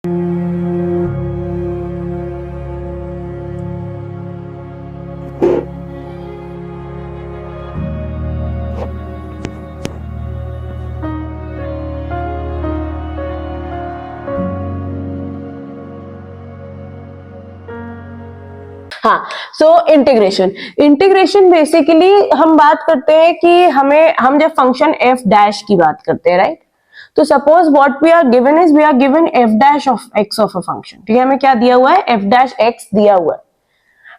हाँ, so integration basically हम बात करते हैं कि हम जब फंक्शन एफ डैश की बात करते हैं, राइट? तो suppose what we are given is we are given F dash of X of a function, ठीक है? हमें क्या दिया हुआ है? एफ डैश एक्स दिया हुआ है।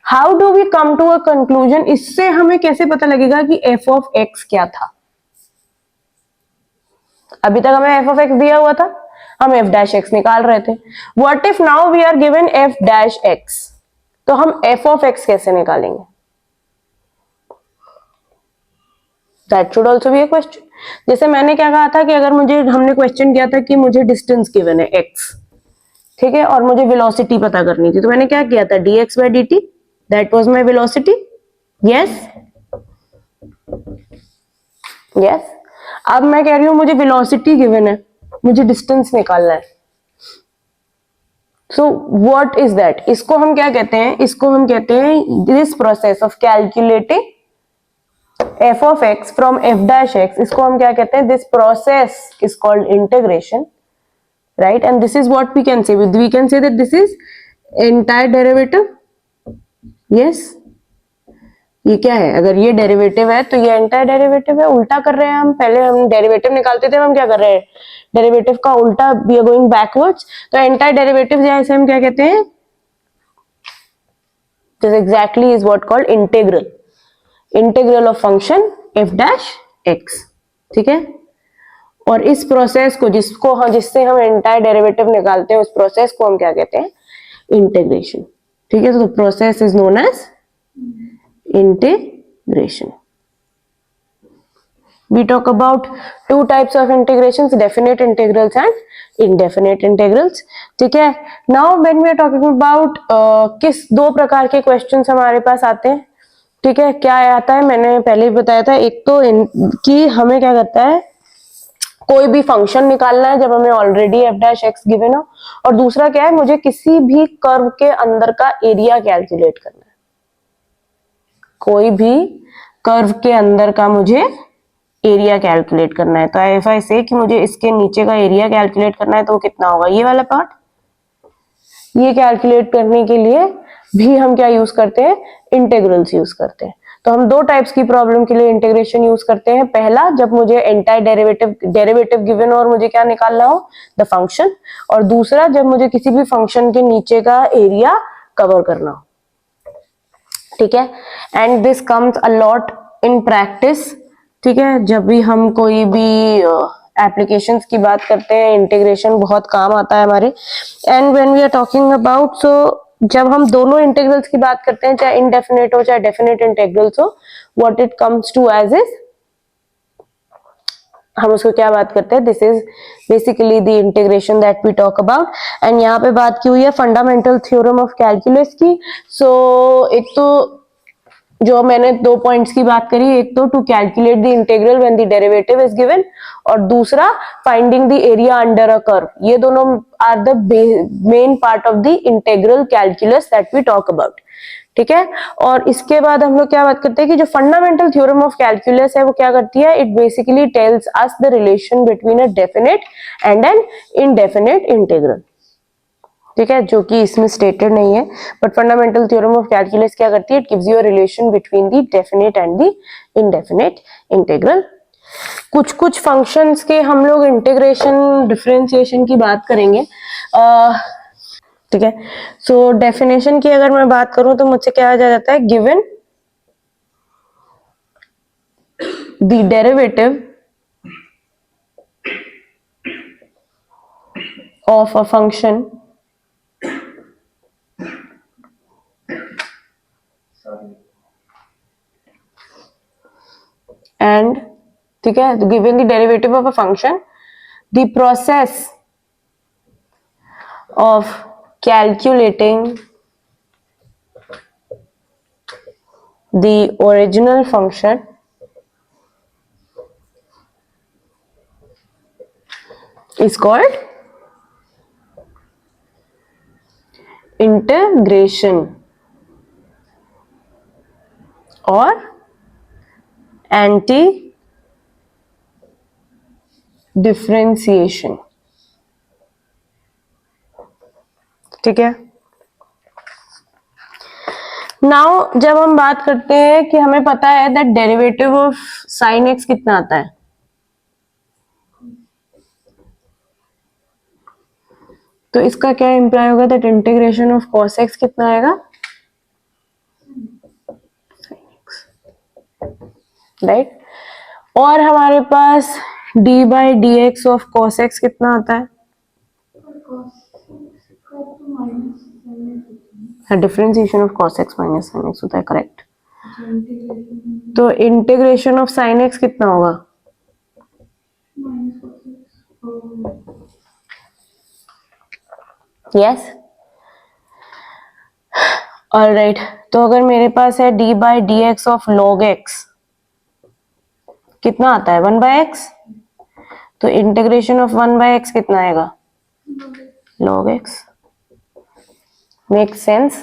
How do we come to a conclusion? इससे हमें कैसे पता लगेगा कि एफ ऑफ एक्स क्या था? अभी तक हमें एफ ऑफ एक्स दिया हुआ था, हम एफ डैश एक्स निकाल रहे थे। What if now we are given F dash x, तो हम एफ ऑफ एक्स कैसे निकालेंगे? That should also be a question. जैसे मैंने क्या कहा था कि अगर हमने क्वेश्चन किया था कि मुझे डिस्टेंस गिवन है एक्स, ठीक है, और मुझे वेलोसिटी पता करनी थी, तो मैंने क्या किया था? dx by dt, that was my velocity. Yes yes. अब मैं कह रही हूं मुझे वेलोसिटी गिवन है, मुझे डिस्टेंस निकालना है। So what is that? इसको हम क्या कहते हैं? इसको हम कहते हैं this process of calculating f of x from f dash x, इसको हम क्या कहते हैं? This process is called integration, right? And this is what we can say, we can say that this is entire derivative. yes, ये क्या है? अगर ये डेरिवेटिव है तो ये एंटायर डेरिवेटिव है। उल्टा कर रहे हैं हम, पहले हम डेरिवेटिव निकालते थे, हम क्या कर रहे हैं? डेरिवेटिव का उल्टा, वी आर गोइंग बैकवर्ड्स। तो एंटायर डेरिवेटिव जैसे हम क्या कहते हैं? This exactly is what called integral of function F dash x, ठीक है? और इस प्रोसेस को जिससे हम एंटायर डेरिवेटिव निकालते हैं, उस प्रोसेस को हम क्या कहते हैं? इंटीग्रेशन, ठीक है? तो process is known as integration. We talk about two types of integrations, definite integrals and indefinite integrals, ठीक है? Now when we are talking about किस दो प्रकार के क्वेश्चंस हमारे पास आते हैं, ठीक है? क्या आता है? मैंने पहले ही बताया था। एक तो कि हमें क्या करता है, कोई भी फंक्शन निकालना है जब हमें already F dash x given हो, और दूसरा क्या है, मुझे किसी भी कर्व के अंदर का एरिया कैलकुलेट करना है। कोई भी कर्व के अंदर का मुझे एरिया कैलकुलेट करना है। तो इफ आई से कि मुझे इसके नीचे का एरिया कैलकुलेट करना है, तो वो कितना होगा? ये वाला पार्ट। ये कैलकुलेट करने के लिए भी हम क्या यूज करते हैं? इंटीग्रल्स यूज करते हैं। तो हम दो टाइप्स की प्रॉब्लम के लिए इंटीग्रेशन यूज करते हैं। पहला, जब मुझे एंटायर डेरिवेटिव गिवन हो और मुझे क्या निकालना हो? The function. और दूसरा, जब मुझे किसी भी फंक्शन के नीचे का एरिया कवर करना हो, ठीक है? And this comes a lot in practice, ठीक है? जब भी हम कोई भी एप्लीकेशंस की बात करते हैं, इंटीग्रेशन बहुत काम आता है हमारे। And when we are talking about, so जब हम दोनों इंटीग्रल्स की बात करते हैं, चाहे इंडेफिनेट हो चाहे डेफिनेट इंटीग्रल्स हो, what it comes to as is, हम उसको क्या बात करते हैं? This is basically the integration that we talk about. And यहाँ पे बात की हुई है फंडामेंटल थ्योरम ऑफ कैलकुलस की। सो एक तो जो मैंने दो पॉइंट्स की बात करी, एक तो to calculate the integral when the derivative is given, और दूसरा finding the area under a curve. ये दोनों are the main part of the integral calculus that we talk about, ठीक है? और इसके बाद हम लोग क्या बात करते हैं कि जो फंडामेंटल थ्योरम ऑफ कैलकुलस है, वो क्या करती है? It basically tells us the relation between a definite and an indefinite integral, ठीक है? जो कि इसमें स्टेटेड नहीं है, but fundamental theorem of calculus क्या करती है? It gives you a relation between the definite and the indefinite integral. कुछ फंक्शंस के हम लोग इंटीग्रेशन डिफरेंशिएशन की बात करेंगे, ठीक है? सो डेफिनेशन की अगर मैं बात करूं तो मुझसे क्या आ जाता है? Given the derivative of a function and, ठीक है, given the derivative of a function, the process of calculating the original function is called integration और एंटी डिफरेंशिएशन। ठीक है। नाउ जब हम बात करते हैं कि हमें पता है that derivative of sine x कितना आता है, तो इसका क्या इंप्लाई होगा that integration of cos x कितना आएगा, राइट। और हमारे पास d by D x of cos x कितना आता है, differentiation of cos x minus sine x होता है, करेक्ट। तो इंटीग्रेशन ऑफ साइन एक्स कितना होगा, यस, ऑलराइट। तो अगर मेरे पास है d by D x of log x कितना आता है, 1/x, तो इंटीग्रेशन ऑफ 1/x कितना आएगा, log x। Make sense,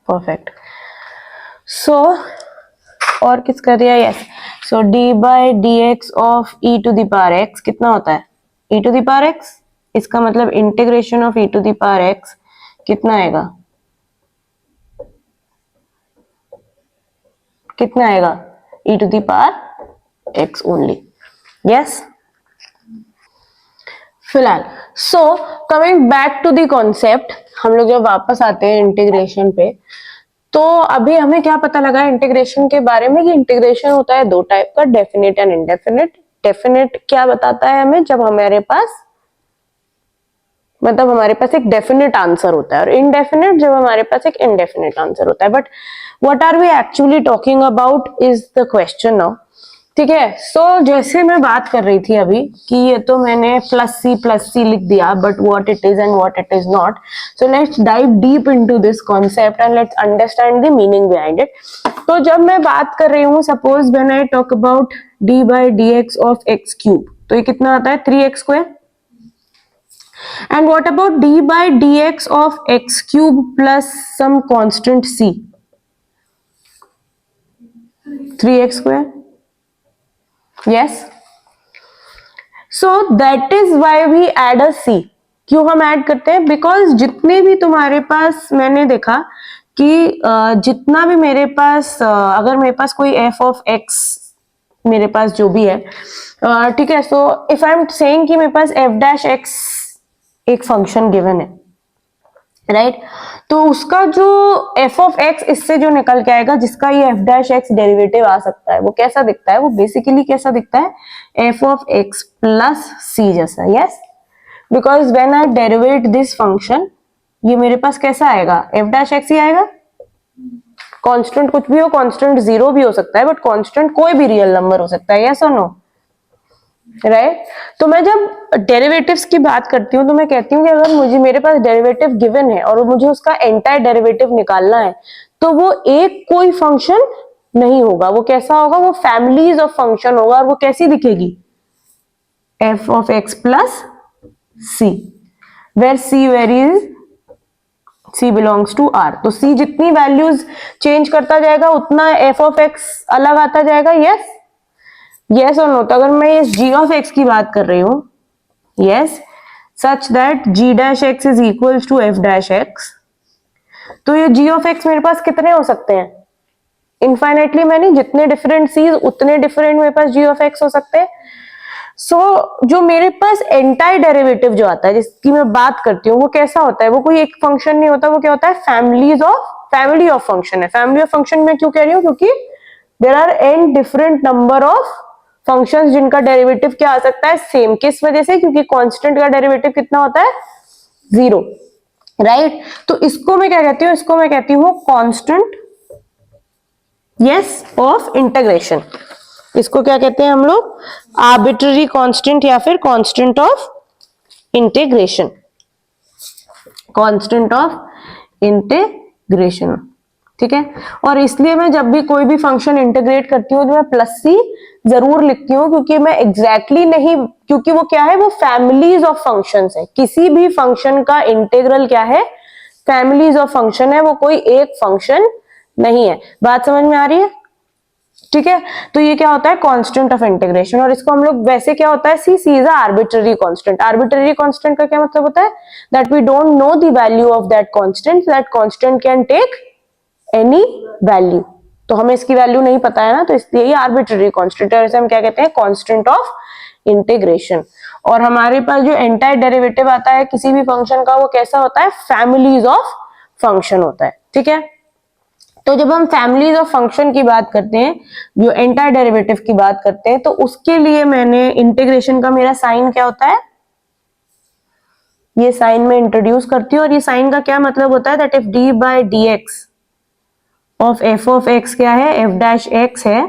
perfect. So और किसका दिया, yes. So d by D x of e to the power x कितना होता है, e to the power x, इसका मतलब integration of e to the power x कितना आएगा, कितना आएगा, e to the power x only, yes। फिलहाल so coming back to the concept, हम लोग जब वापस आते हैं इंटीग्रेशन पे, तो अभी हमें क्या पता लगा इंटीग्रेशन के बारे में कि इंटीग्रेशन होता है दो टाइप का, डेफिनेट एंड इनडेफिनेट। डेफिनेट क्या बताता है हमें, जब हमारे पास मतलब हमारे पास एक डेफिनेट आंसर होता है, और इनडेफिनेट जब हमारे पास एक इनडेफिनेट आंसर होता है। But what are we actually talking about is the question now. ठीक है। सो जैसे मैं बात कर रही थी अभी कि ये तो मैंने प्लस सी लिख दिया, but what it is and what it is not. So let's dive deep into this concept and let's understand the meaning behind it. तो जब मैं बात कर रही हूँ, suppose when I talk about D by D x of x cube, तो ये कितना आता है, 3x square. And what about d by dx of x cube plus some constant c? 3x square. Yes. So that is why we add a c. क्यों हम add करते हैं, because जितने भी तुम्हारे पास मैंने देखा कि जितना भी मेरे पास अगर मेरे पास कोई f of x मेरे पास जो भी है, ठीक है। So if I am saying कि मेरे पास f dash x एक फंक्शन गिवन है, राइट। तो उसका जो f ऑफ x इससे जो निकल के आएगा, जिसका ये f डैश x डेरिवेटिव आ सकता है, वो कैसा दिखता है, वो बेसिकली कैसा दिखता है, f of x plus c जैसा, yes. Because when I derivative this function, ये मेरे पास कैसा आएगा, f डैश x ही आएगा। कांस्टेंट कुछ भी हो, कांस्टेंट 0 भी हो सकता है, बट कांस्टेंट कोई भी रियल नंबर हो सकता है, यस और नो, राइट। तो मैं जब डेरिवेटिव्स की बात करती हूँ, तो मैं कहती हूँ कि अगर मुझे मेरे पास डेरिवेटिव गिवन है और मुझे उसका एंटायर डेरिवेटिव निकालना है, तो वो एक कोई फंक्शन नहीं होगा, वो कैसा होगा, वो फैमिलीज ऑफ फंक्शन होगा। और वो कैसी दिखेगी, f of x plus c, where c varies c belongs to r। तो c जितनी वैल्यूज चेंज करता जाएगा, उतना f ऑफ x अलग आता जाएगा, यस, यस और नो। तो अगर मैं इस g ऑफ x की बात कर रही हूं, yes, such that g dash x is equals to f dash x, तो ये g ऑफ x मेरे पास कितने हो सकते हैं, इनफाइनाइटली मैनी, जितने डिफरेंट c's उतने डिफरेंट मेरे पास g ऑफ x हो सकते हैं। सो जो मेरे पास एंटायर डेरिवेटिव जो आता है, जिसकी मैं बात करती हूँ, वो कैसा होता है, वो कोई एक फंक्शन नहीं होता, वो क्या होता है, फैमिली ऑफ फंक्शन है। फैमिली ऑफ फंक्शन में क्यों कह रही हूँ, क्योंकि there are n different number of functions जिनका डेरिवेटिव क्या आ सकता है, सेम। किस वजह से, क्योंकि कांस्टेंट का डेरिवेटिव कितना होता है, 0, राइट। तो इसको मैं क्या कहती हूँ, इसको मैं कहती हूँ कांस्टेंट, यस, ऑफ इंटीग्रेशन। इसको क्या कहते हैं हम लोग, आर्बिट्ररी कांस्टेंट या फिर constant of integration, constant of integration. ठीक है। और इसलिए मैं जब भी कोई भी फंक्शन इंटीग्रेट करती हूँ तो मैं प्लस सी जरूर लिखती हूँ, क्योंकि मैं एग्जैक्टली नहीं, क्योंकि वो क्या है, वो फैमिलीज ऑफ फंक्शंस है। किसी भी फंक्शन का इंटीग्रल क्या है, फैमिलीज ऑफ फंक्शन है, वो कोई एक फंक्शन नहीं है। बात समझ में आ रही है? ठीक है। तो ये क्या होता है, कांस्टेंट ऑफ इंटीग्रेशन। और इसको हम लोग वैसे क्या होता है, C is arbitrary constant. Arbitrary constant का क्या मतलब होता है, that we don't know the value of that constant, that constant can take any value. तो हमें इसकी वैल्यू नहीं पता है ना, तो इसलिए ये आर्बिट्ररी कांस्टेंट है। हम क्या कहते हैं, कांस्टेंट ऑफ इंटीग्रेशन। और हमारे पास जो एंटायर डेरिवेटिव आता है किसी भी फंक्शन का, वो कैसा होता है, फैमिलीज ऑफ फंक्शन होता है। ठीक है। तो जब हम फैमिलीज ऑफ फंक्शन की बात करते हैं, जो एंटायर डेरिवेटिव की बात करते हैं, तो उसके लिए मैंने इंटीग्रेशन का मेरा साइन क्या होता है, ये साइन में इंट्रोड्यूस करती हूँ। और ये साइन का क्या मतलब होता है, that if D by D x of F of x क्या है, एफ डैश एक्स है,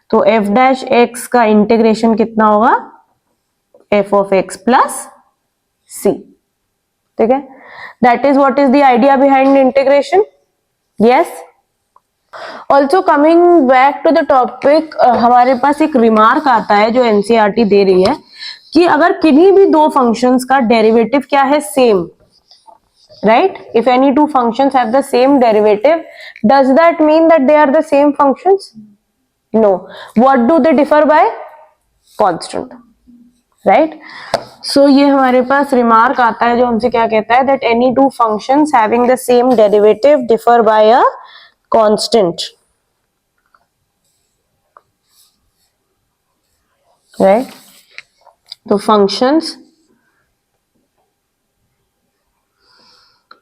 तो एफ डैश एक्स का इंटीग्रेशन कितना होगा, F of x plus C. ठीक है। That is what is the idea behind integration. Yes. Also coming back to the topic, हमारे पास एक रिमार्क आता है जो एनसीईआरटी दे रही है कि अगर किन्हीं भी दो फंक्शंस का डेरिवेटिव क्या है, same, right? If any two functions have the same derivative, does that mean that they are the same functions? No. What do they differ by? Constant, right? So ये हमारे पास रिमार्क आता है जो हमसे क्या कहता है, that any two functions having the same derivative differ by a constant, right? तो functions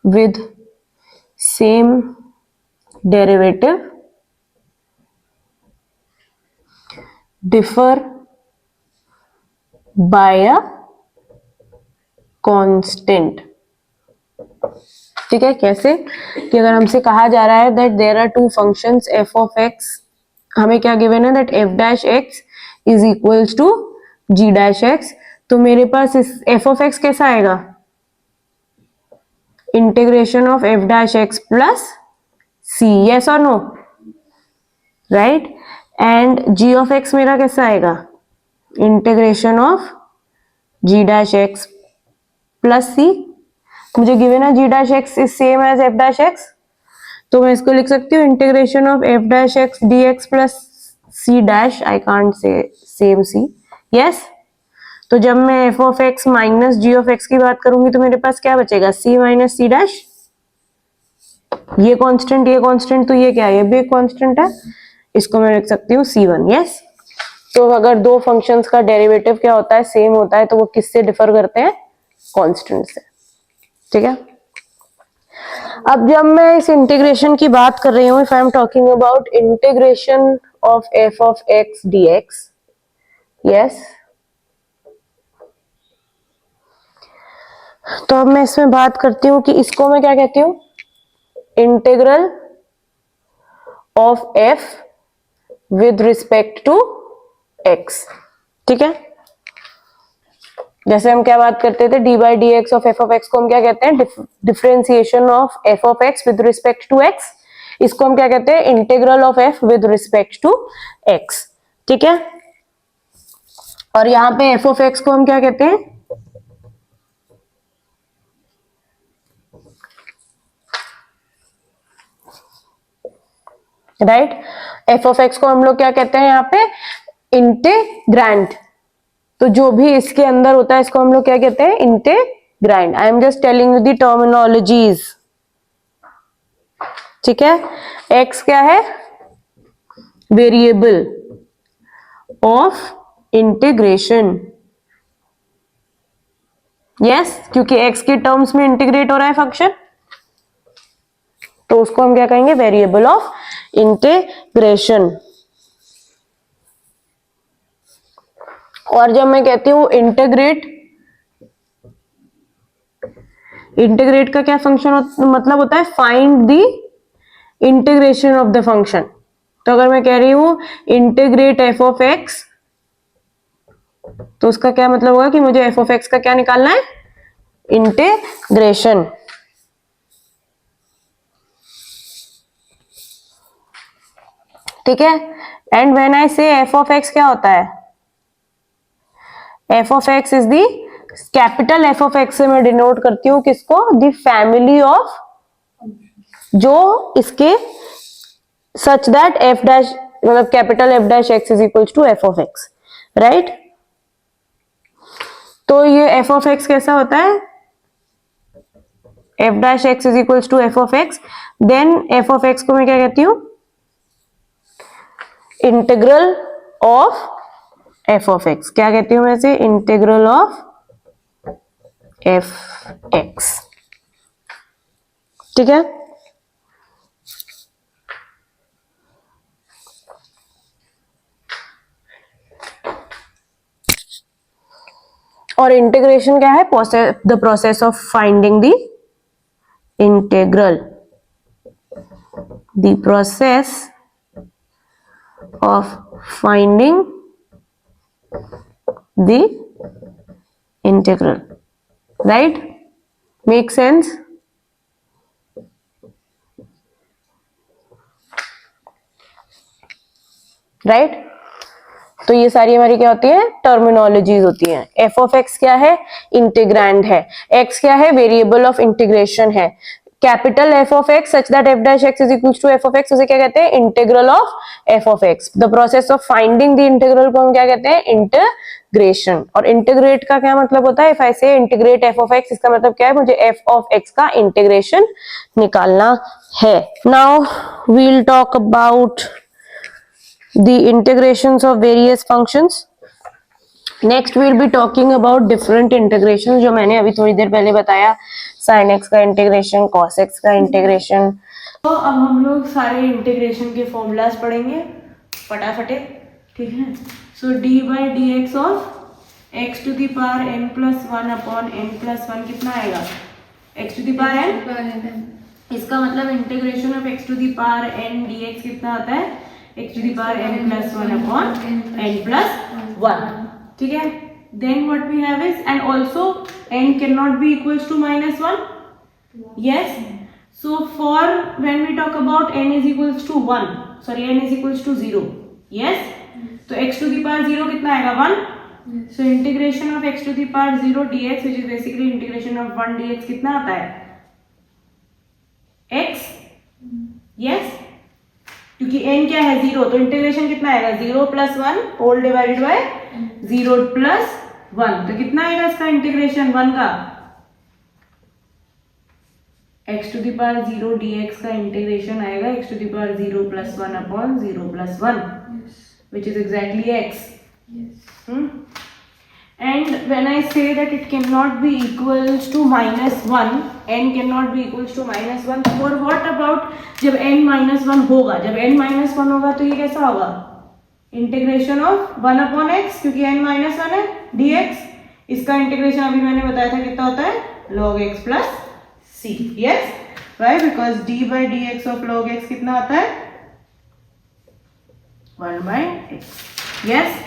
with same derivative differ by a constant। ठीक है। कैसे कि अगर हमसे कहा जा रहा है that there are two functions f of x, हमें क्या गिवन है, that f dash x is equals to g dash x, तो मेरे पास इस एफ ऑफ एक्स कैसा आएगा, integration of f dash x plus C, yes और no, right. And g of x मेरा कैसा आएगा, integration of g dash x plus C. मुझे गिवन है g dash x is same as F dash x, तो मैं इसको लिख सकती हूँ integration of f dash x d x plus C dash, I can't say same c, yes. तो जब मैं f of x minus g of x की बात करूंगी तो मेरे पास क्या बचेगा, सी माइनस सी डैश, ये कांस्टेंट, तो ये क्या है, ये भी एक कांस्टेंट है, इसको मैं लिख सकती हूँ C1, यस। तो अगर दो फंक्शंस का डेरिवेटिव क्या होता है, सेम होता है, तो वो किससे डिफर करते हैं, कांस्टेंट से। ठीक है। अब जब मैं इस इंटीग्रेशन की बात कर रही हूँ, if I am talking about integration of F of x d x, yes, तो अब मैं इसमें बात करती हूँ कि इसको मैं क्या कहती हूँ, integral of f with respect to x. ठीक है। जैसे हम क्या बात करते थे, d by D x of F of x को हम क्या कहते हैं, differentiation of F of x with respect to x, इसको हम क्या कहते हैं, integral of f with respect to x. ठीक है। और यहां पे एफ ऑफ एक्स को हम क्या कहते हैं, राइट, एफ ऑफ एक्स को हम लोग क्या कहते हैं यहाँ पे, इंटीग्रैंड। तो जो भी इसके अंदर होता है इसको हम लोग क्या कहते हैं, integrand. I am just telling you the terminologies. ठीक है। एक्स क्या है, वेरिएबल ऑफ इंटीग्रेशन, यस, क्योंकि एक्स के टर्म्स में इंटीग्रेट हो रहा है फंक्शन, तो उसको हम क्या कहेंगे, वेरिएबल ऑफ इंटीग्रेशन। और जब मैं कहती हूं इंटीग्रेट का क्या फंक्शन मतलब होता है, find the integration of the function. तो अगर मैं कह रही हूं इंटीग्रेट एफ ऑफ एक्स, तो उसका क्या मतलब होगा कि मुझे एफ ऑफ एक्स का क्या निकालना है, इंटीग्रेशन। ठीक है। एंड व्हेन आई से एफ ऑफ एक्स क्या होता है, f of x is the capital F of x से मैं डिनोट करती हूँ किसको, द फैमिली ऑफ जो इसके सच दैट एफ डैश मतलब capital f dash x is equals to f of x, right. तो ये एफ ऑफ एक्स कैसा होता है, F dash x is equals to f of x, then f of x को मैं क्या कहती हूँ, integral of F of x, क्या कहती हूँ वैसे, इंटीग्रल ऑफ एफ एक्स, ठीक है। और इंटीग्रेशन क्या है, the process of finding the integral, the process of finding the integral, right, make sense. Right, तो ये सारी हमारी क्या होती है, टर्मिनोलॉजीज होती हैं। एफ ऑफ एक्स क्या है, इंटीग्रैंड है, एक्स क्या है, वेरिएबल ऑफ इंटीग्रेशन है, capital F of x such that f dash x is equal to f of x, उसे क्या कहते हैं, integral of F of x. The process of finding the integral को हम क्या कहते हैं, इंटीग्रेशन। और इंटीग्रेट का क्या मतलब होता है, इफ आई से इंटीग्रेट एफ ऑफ एक्स, इसका मतलब क्या है, मुझे एफ ऑफ एक्स का इंटीग्रेशन निकालना है। Now we will talk about the integrations of various functions. Next we will be talking about different integrations, जो मैंने अभी थोड़ी देर पहले बताया, sin x का इंटीग्रेशन, cos x का इंटीग्रेशन। तो अब हम लोग सारे इंटीग्रेशन के फॉर्मूलाज पढ़ेंगे फटाफटे, ठीक है। So d by D x of x to the power n plus one upon n plus one कितना आएगा, x to the power n, इसका मतलब integration of x to the power n dx कितना आता है, x to the power n plus 1 upon n plus 1, ठीक है। Then what we have is, and also n cannot be equals to minus 1, yes. So for when we talk about n is equals to 1, sorry n is equals to 0, yes. तो x to the power 0 कितना आएगा, 1. So integration of x to the power 0 dx which is basically integration of 1 dx कितना आता है, x, yes. क्योंकि n क्या है, 0, तो इंटीग्रेशन कितना आएगा, 0 plus 1 whole divided by 0 plus 1, तो कितना आएगा इसका इंटीग्रेशन 1 का, x to the power 0 dx का इंटीग्रेशन आएगा x to the power 0 plus 1 upon 0 plus 1, which is exactly x। And when I say that it cannot be equals to minus 1, n cannot be equals to minus 1, for what about जब n minus 1 होगा, जब n minus 1 होगा तो ये कैसा होगा, integration of 1 upon x, क्योंकि n minus 1 है dx, इसका इंटीग्रेशन अभी मैंने बताया था कितना होता है, log x plus c, yes, why, because d by dx of log x कितना आता है, 1 by x, yes.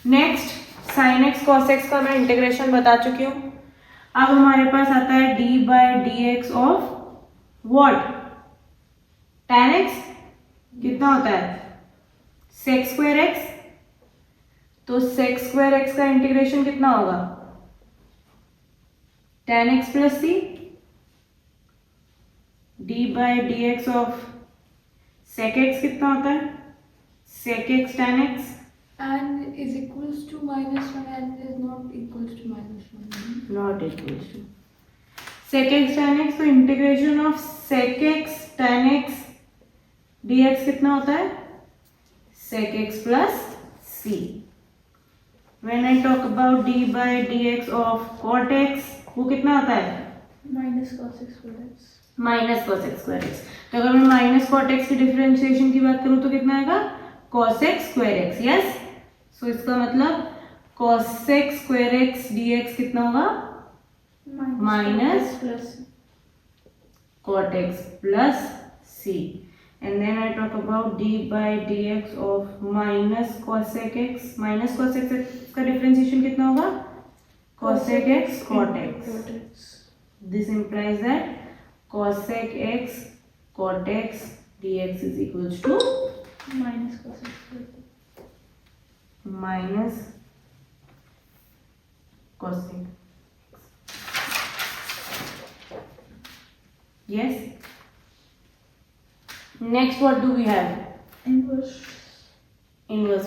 Next sine x cos x का मैं इंटीग्रेशन बता चुकी हूँ। अब हमारे पास आता है d by D x of what, tan x कितना होता है, sec स्क्वायर एक्स, तो sec स्क्वायर एक्स का इंटीग्रेशन कितना होगा, tan x plus c, d by D x of sec x कितना होता है, sec x tan x, and is equals to minus 1 and is not equals to minus 1. Not equals to sec x tan x, तो integration of sec x tan x dx कितना होता है, sec x plus c. When I talk about d by dx of cot x, वो कितना आता है, minus cos x square x. Minus cos x square x, तो अगर मैं माइनस cot x की डिफरेंशिएशन की बात करूँ तो कितना आएगा, cos x square x, yes. सो इसका मतलब cos x square x dx कितना होगा, minus plus cot x plus c, and then I talk about d by dx of minus cosec x, minus cosec x का differentiation कितना होगा, cosec x cot x. This implies that cosec x cot x dx is equals to minus cos x square. minus cosec. Yes. Next, what do we have? Inverse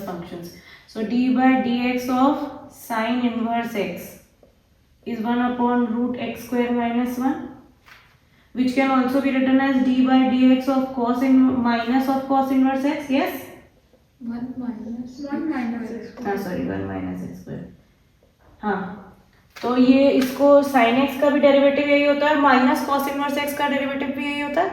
functions. So d by dx of sine inverse x is 1 upon root x square minus 1, which can also be written as d by dx of minus of cos inverse x. Yes. 1 minus x हाँ sorry 1 minus x square. हाँ, तो ये इसको sin x का भी derivative यही होता है, माइनस cos इनवर्स x का डेरिवेटिव भी यही होता है,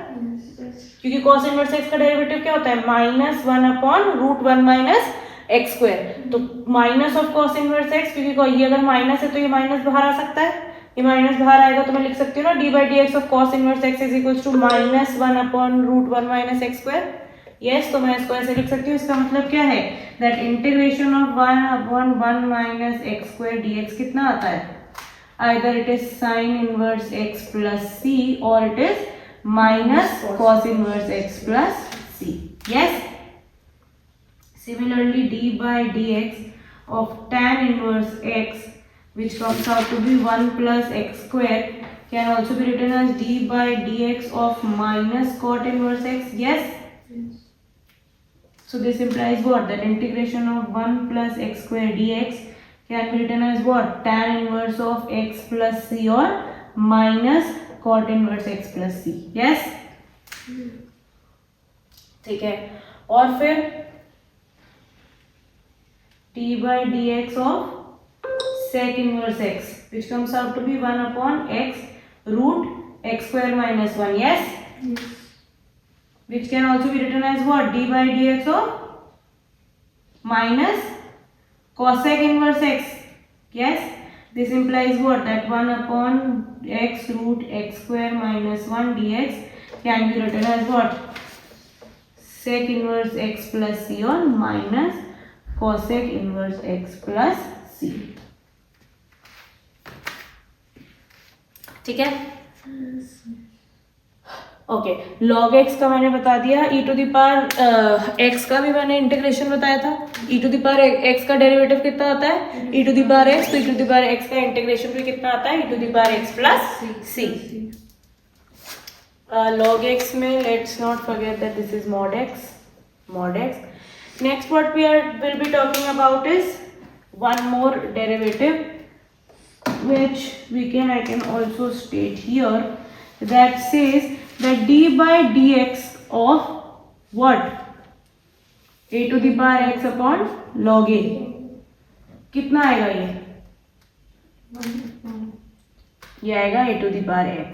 क्योंकि cos इनवर्स x का डेरिवेटिव क्या होता है? Minus 1 upon root 1 minus x square. तो minus of cos inverse x, क्योंकि ये अगर माइनस है तो ये माइनस बाहर आ सकता है, ये माइनस बाहर आएगा तो मैं लिख सकती हूँ ना d by dx of cos inverse x is equals to minus 1 upon root 1 minus x square. Yes, तो मैं इसको ऐसे लिख सकती हूँ. इसका मतलब क्या है? That integration of 1 upon 1 minus x square dx कितना आता है? Either it is sine inverse x plus c और it is minus cos inverse x plus c. Yes. Similarly, d by dx of tan inverse x, which comes out to be 1 plus x square, can also be written as d by dx of minus cot inverse x. Yes. So this implies what? That integration of 1 plus x square dx can be written as what? Tan inverse of x plus c or minus cot inverse x plus c. Yes. ठीक है. और फिर d by dx of sec inverse x, which comes out to be 1 upon x root x square minus 1. Yes. Which can also be written as what? D by dx of minus cosec inverse x. Yes. This implies what? That 1 upon x root x square minus 1 dx can be written as what? Sec inverse x plus c or minus cosec inverse x plus c. ठीक है. Okay. log x का मैंने बता दिया, e to the power x का भी मैंने integration बताया था. e to the power x का डेरिवेटिव कितना आता है? e to the power x. तो e to the power x का इंटीग्रेशन भी कितना आता है? e to the power x plus c. log x में let's not forget that this is mod x. Next, what will be talking about is one more derivative, which I can also state here, that says that d by dx of what? a to the power x upon log a. कितना आएगा ये? ये आएगा a to the power x.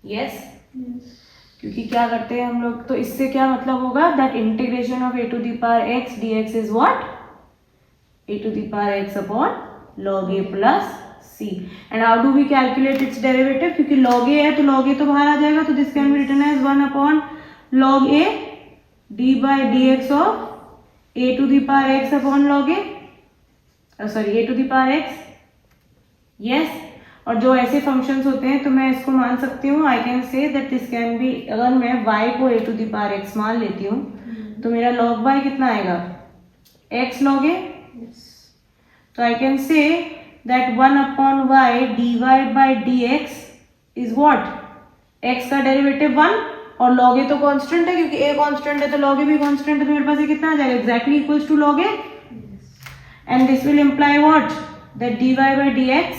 Yes. क्योंकि क्या करते हैं हम लोग, तो इससे क्या मतलब होगा? That integration of a to the power x dx is what? a to the power x upon log a plus c. And how do we calculate its derivative? क्योंकि log a है तो log a तो बाहर आ जाएगा, तो this can be written as 1 upon log a d by dx of a to the power x upon log a. Sorry, a to the power x. Yes. और जो ऐसे फंक्शंस होते हैं तो मैं इसको मान सकती हूँ, I can say that this can be, अगर मैं y को a to the power x मान लेती हूँ तो मेरा log y कितना आएगा? x log a. तो आई can say that 1 upon y dy by dx is what? x का डेरिवेटिव 1 और log a तो कांस्टेंट है, क्योंकि a कांस्टेंट है तो log a भी कांस्टेंट है, तो मेरे पास ये कितना आ जाएगा? Exactly equals to log a. And this will imply what? That dy by dx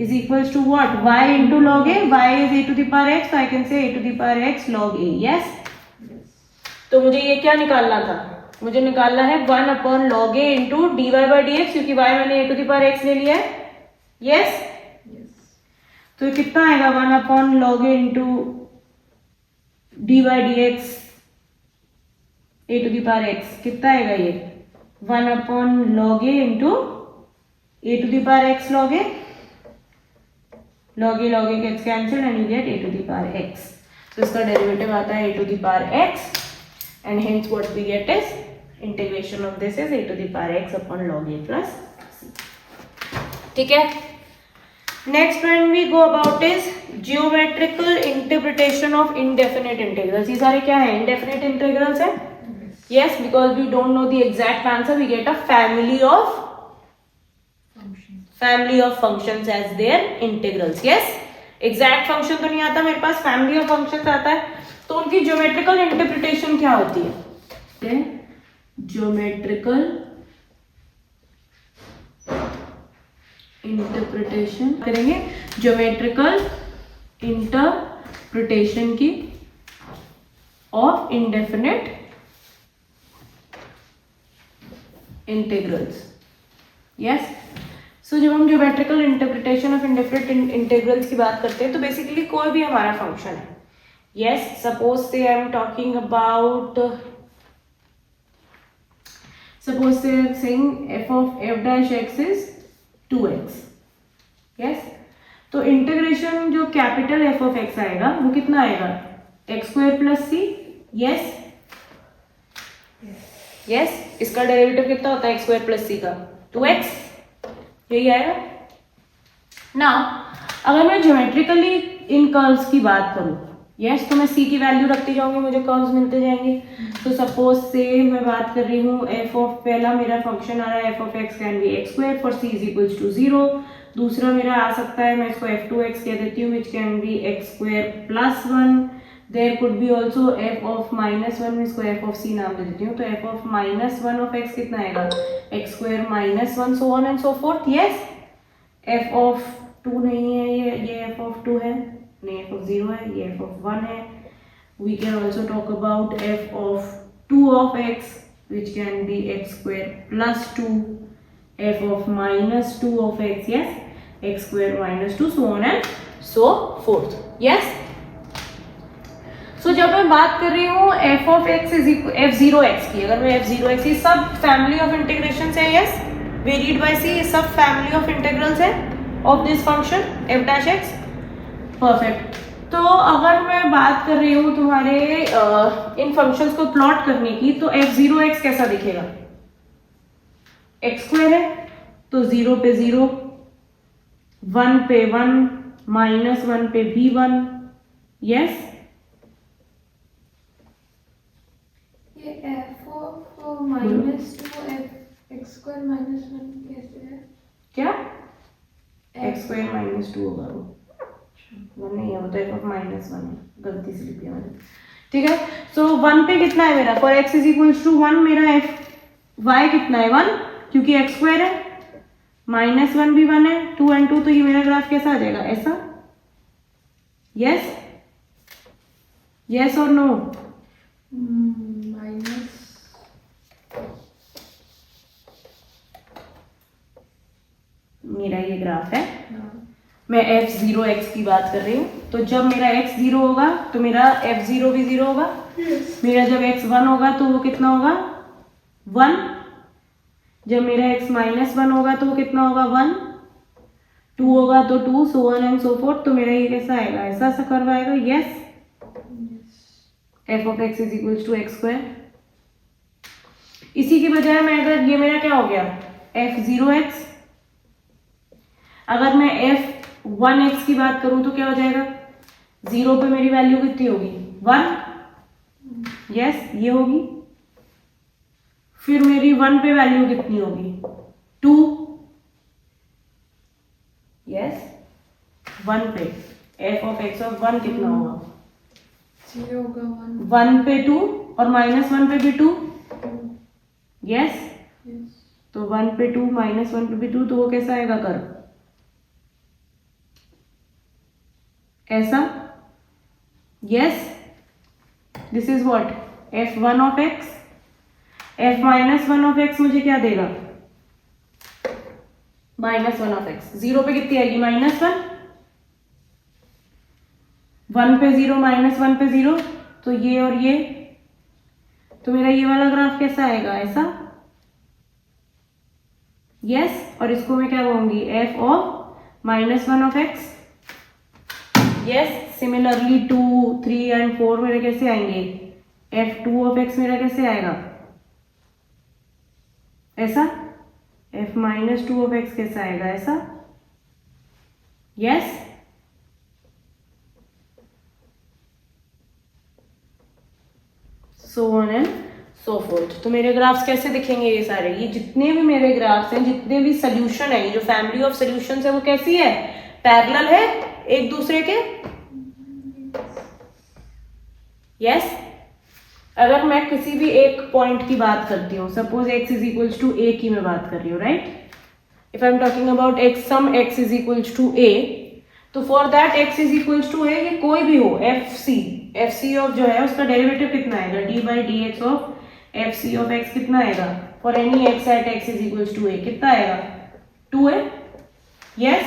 is equals to what? Y into log a. Y is a to the power x, so I can say a to the power x log a. Yes. तो मुझे ये क्या निकालना था? मुझे निकालना है 1 upon log a into dy by dx, क्योंकि y मैंने a to the power x ले लिया है. Yes. तो कितना आएगा? 1 upon log a into dy by dx a to the power x. कितना आएगा ये? 1 upon log a into a to the power x log a. log a gets cancelled and you get a to the power x. So इसका derivative आता है a to the power x, and hence what we get is integration of this is a to the power x upon log a plus c. ठीक है. Next when we go about is geometrical interpretation of indefinite integrals. ये सारे क्या है? Indefinite integrals है. Yes, because we don't know the exact answer, we get a family of functions as their integrals. Yes, exact function तो नहीं आता मेरे पास, family of functions आता है. तो उनकी ज्योमेट्रिकल इंटरप्रिटेशन क्या होती है? ज्योमेट्रिकल इंटरप्रिटेशन करेंगे, ज्योमेट्रिकल इंटरप्रिटेशन की ऑफ इंडेफिनिट इंटीग्रल्स. यस, सो जब हम geometrical interpretation of indefinite integrals की बात करते हैं तो बेसिकली कोई भी हमारा फंक्शन है. Yes, suppose say I am talking about, suppose say saying f of f dash x is 2x. Yes, तो इंटीग्रेशन जो कैपिटल f of x आएगा वो कितना आएगा? x square plus c. Yes, yes, इसका डेरिवेटिव कितना होता है x स्क्वायर प्लस c का? 2x. यही आएगा ना. अगर मैं ज्योमेट्रिकली इन कर्व्स की बात करूं, यस, तो मैं c की वैल्यू रखती जाऊंगी, मुझे कर्व्स मिलते जाएंगे. तो सपोज से मैं बात कर रही हूँ f ऑफ, पहला मेरा फंक्शन आ रहा है f of x can be x square for c is equals to 0. दूसरा मेरा आ सकता है, मैं इसको f2x कह देती हूँ, which can be x square plus 1. There could be also f of -1, मैं इसको f ऑफ c नाम दे देती हूँ. तो f ऑफ -1 ऑफ x कितना आएगा? x square -1, so on and so fourth. Yes, f of 2 नहीं है, ये f ऑफ 2 है, नहीं f ऑफ 0 है, ये f ऑफ 1 है. We can also talk about f of 2 of x, which can be x square plus 2, f of minus 2 of x, yes, x square minus 2, so on and so forth. Yes. So जब मैं बात कर रही हूँ f of x is equal f0x की, अगर मैं f0x, ये सब फैमिली ऑफ इंटीग्रेशन है. यस, वेरिड बाय c, ये सब फैमिली ऑफ इंटीग्रल्स है of this function f dash x. Perfect. तो अगर मैं बात कर रही हूँ तुम्हारे इन फंक्शंस को प्लॉट करने की, तो f0x कैसा दिखेगा? x स्क्वायर है तो 0 पे 0, 1 पे 1, -1 पे भी 1. यस, ये f of -2 x स्क्वायर -1 कैसे है? क्या x स्क्वायर -2 होगा? वो 1 नहीं है, वो तो f ऑफ -1 है, गलती से लिख दिया मैंने. ठीक है, सो 1 पे कितना है मेरा? For x is equals to 1, मेरा f y कितना है? 1, क्योंकि x स्क्वायर है, -1 भी 1 है, 2 and 2, तो ये मेरा ग्राफ कैसा आ जाएगा? ऐसा. यस, यस और नो? मेरा ये ग्राफ है, मैं f0x की बात कर रही हूँ. तो जब मेरा x 0 होगा तो मेरा f0 भी 0 होगा. मेरा जब x 1 होगा तो वो कितना होगा? 1. जब मेरा x -1 होगा तो वो कितना होगा? 1. 2 होगा तो 2, so on and so forth. तो मेरा ये कैसा आएगा? ऐसा सा कर्व आएगा. Yes, f of x is equals to x square. इसी की बजाय मैं अगर, ये मेरा क्या हो गया? f0x. अगर मैं f1x की बात करूं तो क्या हो जाएगा? 0 पे मेरी वैल्यू कितनी होगी? 1. यस, ये होगी. फिर मेरी 1 पे वैल्यू कितनी होगी? 2. यस, 1 पे f ऑफ x ऑफ 1 कितना होगा? 0 होगा. 1 पे 2 और -1 पे भी 2. यस, तो 1 पे 2, -1 पे भी 2, तो वो कैसा आएगा कर्व? ऐसा. Yes, this is what? f1 of x. f-1 of x मुझे क्या देगा? -1 ऑफ x. 0 पे कितनी आएगी? -1. 1 पे 0, -1 पे 0, तो ये और ये, तो मेरा ये वाला ग्राफ कैसा आएगा? ऐसा. यस, और इसको मैं क्या बोलूंगी? f of -1 of x. Yes, similarly 2, 3 and 4 मेरे कैसे आएंगे? f2 ऑफ x मेरा कैसे आएगा? ऐसा. f-2 ऑफ x कैसा आएगा? ऐसा. Yes, both. तो मेरे ग्राफ्स कैसे दिखेंगे? ये सारे, ये जितने भी मेरे ग्राफ्स हैं, जितने भी सोल्यूशन है, ये जो फैमिली ऑफ सोल्यूशंस है वो कैसी है? पैरेलल है एक दूसरे के। यस अगर मैं किसी भी एक पॉइंट की बात करती हूँ, suppose x is equals to a की मैं बात कर रही हूँ, right? If I am talking about x, some x is equals to a, तो for that x is equals to a, ये कोई भी हो, fc ऑफ जो है उसका डेरिवेटिव कितना आएगा? d by D x of fc of x कितना आएगा? For any x at x is equals to a कितना आएगा? 2a। Yes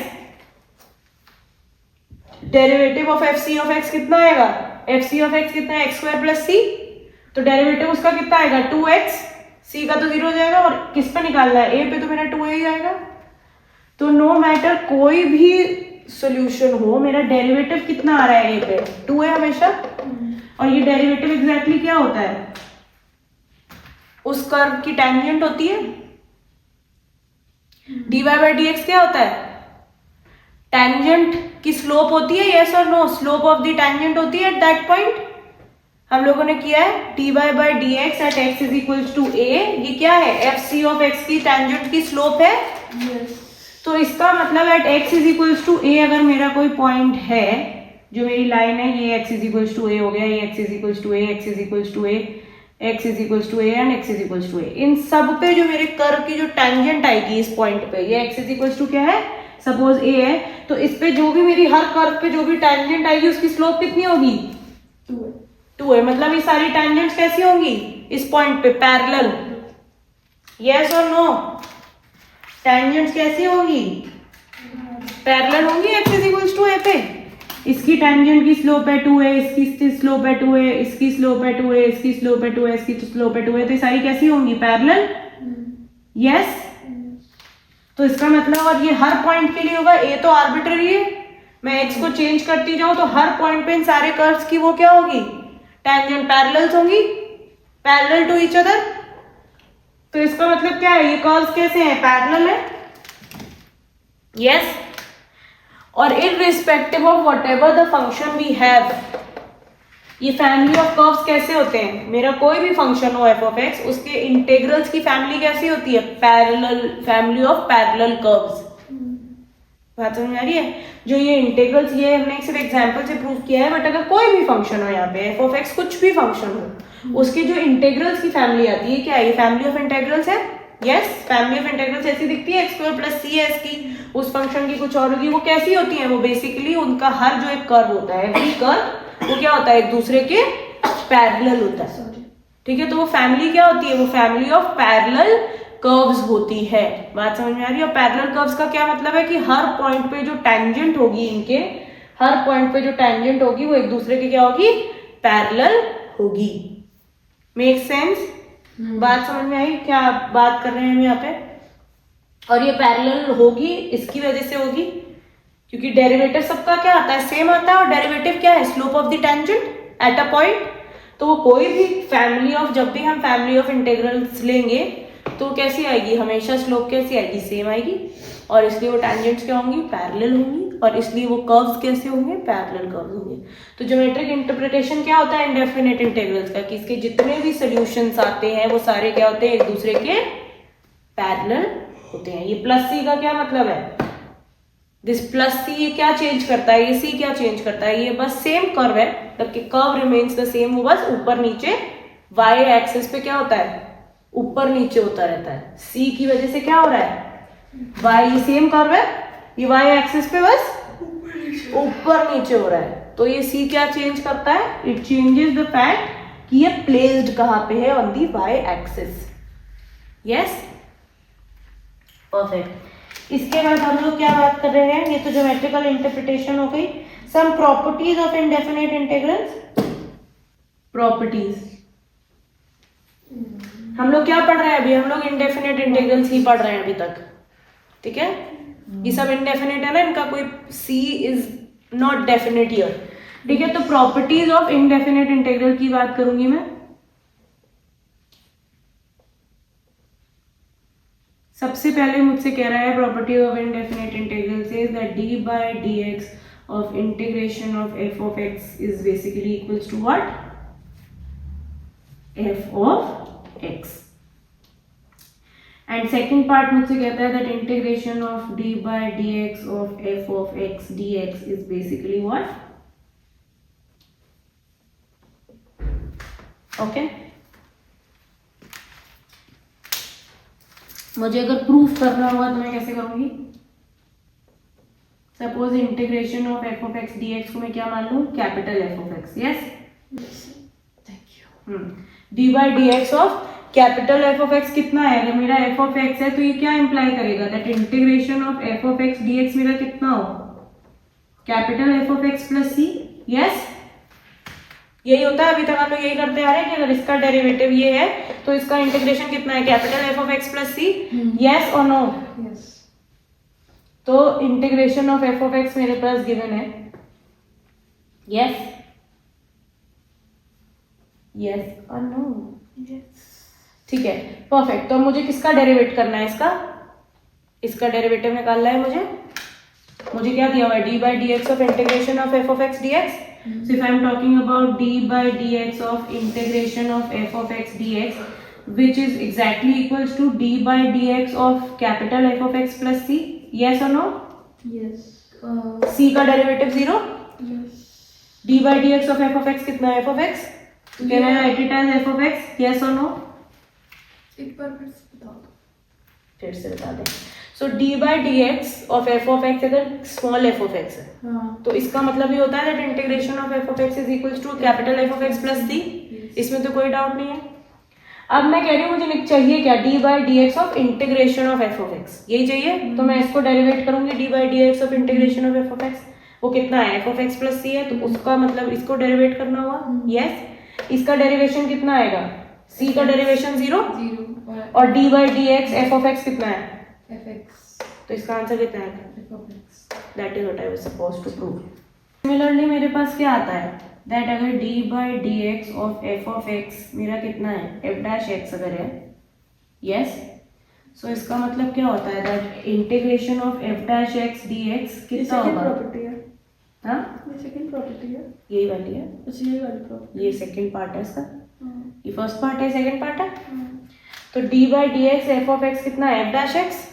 derivative of fc of x कितना आएगा? fc ऑफ x कितना है? x स्क्वायर प्लस c, तो derivative उसका कितना आएगा? 2x। c का तो 0 हो जाएगा और किस पे निकालना है? a पे, तो मेरा 2a ही आएगा। तो नो मैटर कोई भी सॉल्यूशन हो, मेरा डेरिवेटिव कितना आ रहा है? a पे 2a हमेशा। और ये डेरिवेटिव एग्जैक्टली क्या होता है? उस कर्व की टेंजेंट होती है। dy बाई डी एक्स क्या होता है? टेंजेंट की स्लोप होती है, यस और no? Slope of the tangent होती है एट दैट पॉइंट। हम लोगों ने किया है dy by D x at x is equals to a, ये क्या है? fc ऑफ x की टेंजेंट की स्लोप है। Yes. तो इसका मतलब at x is equals to a अगर मेरा कोई पॉइंट है, जो मेरी लाइन है, ये x is equals to a हो गया, ये x is equals to a, x is equals to a, x is equals to a and x is equals to a, इन सब पे जो मेरे कर्व की जो टेंजेंट आएगी इस पॉइंट पे, ये x इज इक्वल्स टू क्या है? सपोज a है, तो इस पे जो भी मेरी हर कर्व पे जो भी टेंजेंट आएगी उसकी स्लोप कितनी होगी? 2a। मतलब ये सारी टेंजेंट्स कैसी होंगी इस पॉइंट पे? पैरेलल। यस और नो? टेंजेंट्स कैसी होंगी? पैरेलल होंगी x is equals to a पे। इसकी टेंजेंट की स्लोप है 2a, इसकी स्लोप है 2a, इसकी स्लोप है 2a, इसकी स्लोप है 2a, इसकी स्लोप है 2a, तो ये सारी कैसी होंगी? पैरेलल। यस तो इसका मतलब, और ये हर पॉइंट के लिए होगा। a तो आर्बिट्ररी है, मैं x को चेंज करती जाऊं तो हर पॉइंट पे इन सारे कर्व्स की वो क्या होगी? टेंजेंट पैरेलल्स होंगी, पैरेलल टू ईच अदर। तो इसका मतलब क्या है? ये कर्व्स कैसे हैं? पैरेलल है। यस और irrespective of whatever the function we have, ये फैमिली ऑफ कर्व्स कैसे होते हैं? मेरा कोई भी फंक्शन हो f ऑफ x, उसके इंटीग्रल्स की फैमिली कैसी होती है? Parallel, family of parallel curves. बात समझ आ रही है? जो ये इंटीग्रल्स, ये हमने सिर्फ एग्जांपल से प्रूव किया है, बट अगर कोई भी फंक्शन हो यहाँ पे f ऑफ x, कुछ भी फंक्शन हो, उसके जो इंटीग्रल्स की फैमिली आती है, क्या है? ये फैमिली ऑफ इंटीग्रल्स है। यस फैमिली ऑफ इंटीग्रल्स ऐसी दिखती है, x स्क्वायर प्लस c है इसकी, उस फंक्शन की कुछ और होगी। वो कैसी होती है? वो बेसिकली उनका हर जो एक कर्व होता है, एवरी कर्व वो क्या होता है? एक दूसरे के पैरेलल होता है। ठीक है, तो वो फैमिली क्या होती है? वो फैमिली ऑफ पैरेलल कर्व्स होती है। बात समझ में आ रही है? और पैरेलल कर्व्स का क्या मतलब है? कि हर पॉइंट पे जो टेंजेंट होगी, इनके हर पॉइंट पे जो टेंजेंट होगी वो एक दूसरे के क्या होगी? पैरेलल होगी। Make sense? बात समझ में आई क्या बात कर रहे हैं हम यहाँ पे? और ये पैरेलल होगी इसकी वजह से होगी क्योंकि डेरिवेटिव सबका क्या आता है? सेम आता है। और डेरिवेटिव क्या है? Slope of the tangent at a point. तो वो कोई भी फैमिली ऑफ, जब भी हम फैमिली ऑफ इंटीग्रल्स लेंगे तो कैसी आएगी? हमेशा स्लोप कैसी आएगी? सेम आएगी। और इसलिए वो टेंजेंट्स क्या होंगी? पैरेलल होंगी। और इसलिए वो कर्व्स कैसे होंगे? पैरेलल कर्व्स होंगे। तो ज्योमेट्रिक इंटरप्रिटेशन क्या होता है इंडेफिनिट इंटीग्रल्स का? कि इसके जितने भी सॉल्यूशंस आते हैं वो सारे क्या होते हैं? एक दूसरे के पैरेलल होते हैं। ये प्लस सी का क्या मतलब है? दिस प्लस सी, ये क्या चेंज करता है? ये सी क्या चेंज करता है? ये बस सेम कर्व है, मतलब कर्व रिमेन्स द सेम, वो बस ऊपर नीचे वाई एक्सिस पे क्या होता है? ऊपर नीचे होता रहता है। सी की वजह से क्या हो रहा है? वाई, ये सेम कर्व है, ये वाई एक्सिस पे बस ऊपर नीचे हो रहा है। तो ये सी क्या चेंज करता है? इट चेंजेस द फैक्ट कि ये प्लेस्ड कहां पे है? On the y axis. Yes perfect. इसके बाद हम लोग क्या बात कर रहे हैं? ये तो ज्योमेट्रिकल इंटरप्रिटेशन हो गई। Some properties of indefinite integrals. Properties हम लोग क्या पढ़ रहे हैं अभी? हम लोग इंडेफिनिट इंटीग्रल्स ही पढ़ रहे हैं अभी तक। ठीक है, ये सब इंडेफिनिट है ना, इनका कोई सी इज नॉट डेफिनिट हियर। ठीक है, तो प्रॉपर्टीज ऑफ इंडेफिनिट इंटीग्रल की बात करूंगी मैं। सबसे पहले मुझसे कह रहा है property of indefinite integral says that d by d x of integration of F of x is basically equals to what? F of x. And second part मुझसे कहता है that integration of d by D x of F of x d x is basically what? Okay, मुझे अगर proof करना होगा तो मैं कैसे करूंगी? Suppose integration of F of x d x को मैं क्या मान लूं? Capital F of x. Yes, Thank you. D by D x of capital F of x कितना है? अगर मेरा एफ ऑफ एक्स है तो ये क्या इंप्लाई करेगा? That integration of F of x d x मेरा कितना हो? Capital F of x plus C. Yes, यही होता है, अभी तक हम लोग यही करते आ रहे हैं कि अगर इसका डेरिवेटिव ये है तो इसका इंटीग्रेशन कितना है? Capital F of x plus C. Yes और नो? Yes. तो integration of F of x मेरे पास गिवन है। यस, यस और नो? Yes. ठीक है, परफेक्ट। तो मुझे किसका डेरिवेट करना है? इसका डेरिवेटिव निकालना है मुझे क्या दिया हुआ है? D by D x of integration of F of x d x. So if I am talking about d by dx of integration of f of x dx, which is exactly equals to d by dx of capital F of x plus c. Yes or no? Yes. c का derivative 0, Yes. d by dx of f of x कितना है? f of x. Can I write it as f of x? Yes or no? एक बार फिर से बता दो। फिर से बता दें। So d by dx of f of x अगर small f of x है हाँ। तो इसका मतलब ये होता है that integration of f of x is equals to capital F of x plus c। इसमें तो कोई डाउट नहीं है। अब मैं कह रही हूँ मुझे चाहिए क्या? d by dx of integration of f of x, यही चाहिए। तो मैं इसको डेरिवेट करूंगी d by dx of integration of f of x। वो कितना है? f of x plus c है, तो उसका मतलब इसको डेरिवेट करना हुआ। यस, इसका डेरिवेशन कितना आएगा? c का डेरिवेशन 0 और d by dx f of x कितना है? fx तो इसका आंसर कितना है? f of x. That is what I was supposed to prove. Similarly मेरे पास क्या आता है? दैट अगर d by D x of F of x मेरा कितना है? f डैश एक्स अगर है। यस, सो इसका मतलब क्या होता है? That integration of f dash x d x कितना होगा? प्रॉपर्टी है। हाँ, ये सेकंड प्रॉपर्टी है। यही वाली है। अच्छा, ये वाली प्रॉपर्टी। ये सेकंड पार्ट है इसका। हाँ। ये फर्स्ट पार्ट है, सेकंड पार्ट है। हाँ। तो d by D x f of x कितना है? f dash x.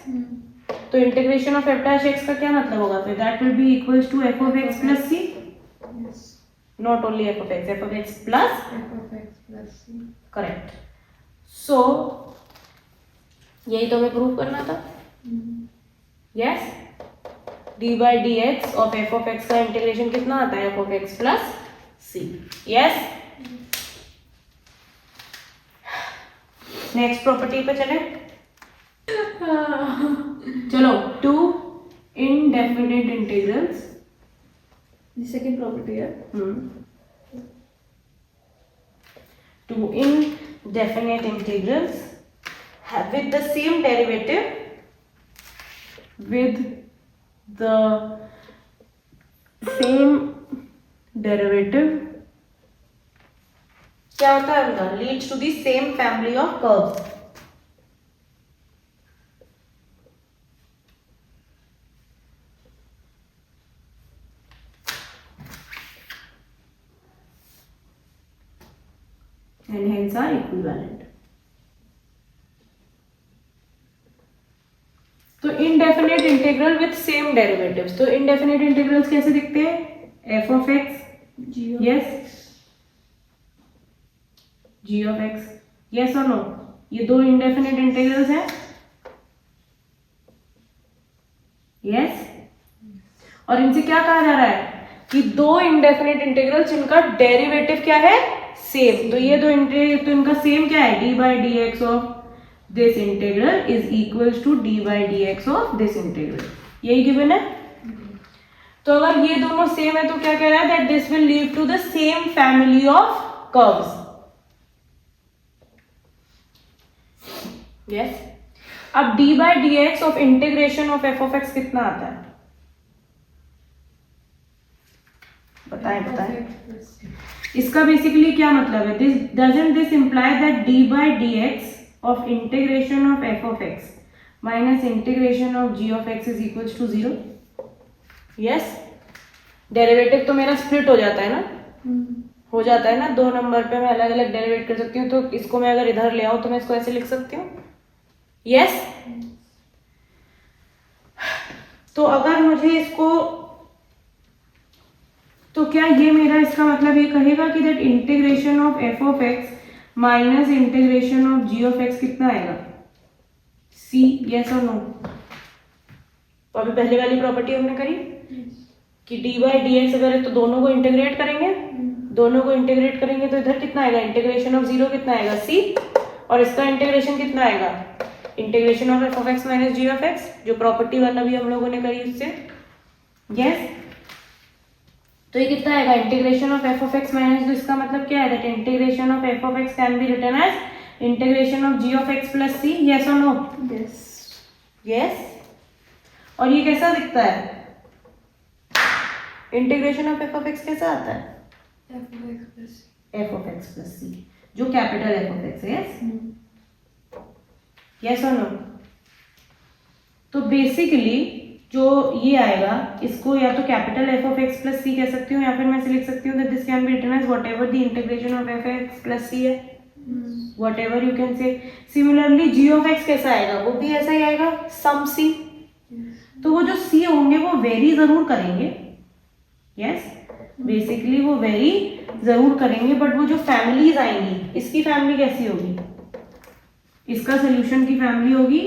तो integration of f dash x का क्या मतलब होगा फिर? That will be equals to f of x plus c। Yes. Not only f of x plus. f of x plus c. Correct. So यही तो हमें prove करना था। Yes, d by D x of f of x का integration कितना आता है? f of x plus c। Yes, next property पे चले। चलो, टू इनडेफिनिट इंटीग्रल्स। ये सेकंड प्रॉपर्टी है। Two indefinite integrals with the same derivative क्या होता है उनका? Leads to the same family of curves. and hence are equivalent. तो indefinite integral with same derivatives. तो इनडेफिनेट इंटीग्रल्स कैसे दिखते हैं? f of x, yes, g of x, yes और नो? ये दो इनडेफिनेट इंटीग्रल्स हैं। यस, और इनसे क्या कहा जा रहा है? कि दो इनडेफिनेट इंटीग्रल्स जिनका डेरिवेटिव क्या है? सेम। तो ये दो तो इनका सेम क्या है? d by D x of this integral is equals to d by D x of this integral. यही गिवन है। तो अगर ये दोनों सेम है तो क्या कह रहा है? That this will lead to the same family of curves. Yes, अब d by D x of integration of f of x कितना आता है? बताएं। इसका बेसिकली क्या मतलब है? This imply that d by D x of integration of f of x minus integration of g of x is equals to 0. Yes, derivative तो मेरा स्प्लिट हो जाता है ना। हो जाता है ना, 2 नंबर पे मैं अलग अलग डेरिवेट कर सकती हूँ, तो इसको मैं अगर इधर ले आऊँ तो मैं इसको ऐसे लिख सकती हूँ। यस तो अगर मुझे इसको, तो क्या ये मेरा इसका मतलब ये कहेगा कि that integration of F of x minus integration of ji of x कितना आएगा, सी, यस और नो। तो अभी पहले वाली प्रॉपर्टी हमने करी कि डी बाई डी एक्स अगर है तो दोनों को इंटीग्रेट करेंगे, दोनों को इंटीग्रेट करेंगे तो इधर कितना आएगा, इंटीग्रेशन ऑफ जीरो कितना आएगा, सी, और इसका इंटीग्रेशन कितना आएगा, integration of F of x minus g of x, जो प्रॉपर्टी वाला भी हम लोगों ने करी उससे। यस तो ये कितना आएगा, integration of F of x minus, तो इसका मतलब क्या है, that integration of F of x can be written as integration of ji of x plus C, yes और नो। यस और ये कैसा दिखता है, integration of F of x कैसा आता है, f of x plus c, जो कैपिटल एफ ऑफ एक्स है। यस यस और नो। तो बेसिकली जो ये आएगा इसको या तो capital F of x plus C कह सकती हूँ, या फिर मैं इसे लिख सकती हूँ that this can be written as whatever the integration of f x plus C है, whatever you can say. Similarly g of x कैसा आएगा, वो भी ऐसा ही आएगा, सम सी। तो वो जो सी होंगे वो वेरी जरूर करेंगे, यस बेसिकली वो वेरी जरूर करेंगे, बट वो जो फैमिलीज आएंगी, इसकी फैमिली कैसी होगी, इसका सोल्यूशन की फैमिली होगी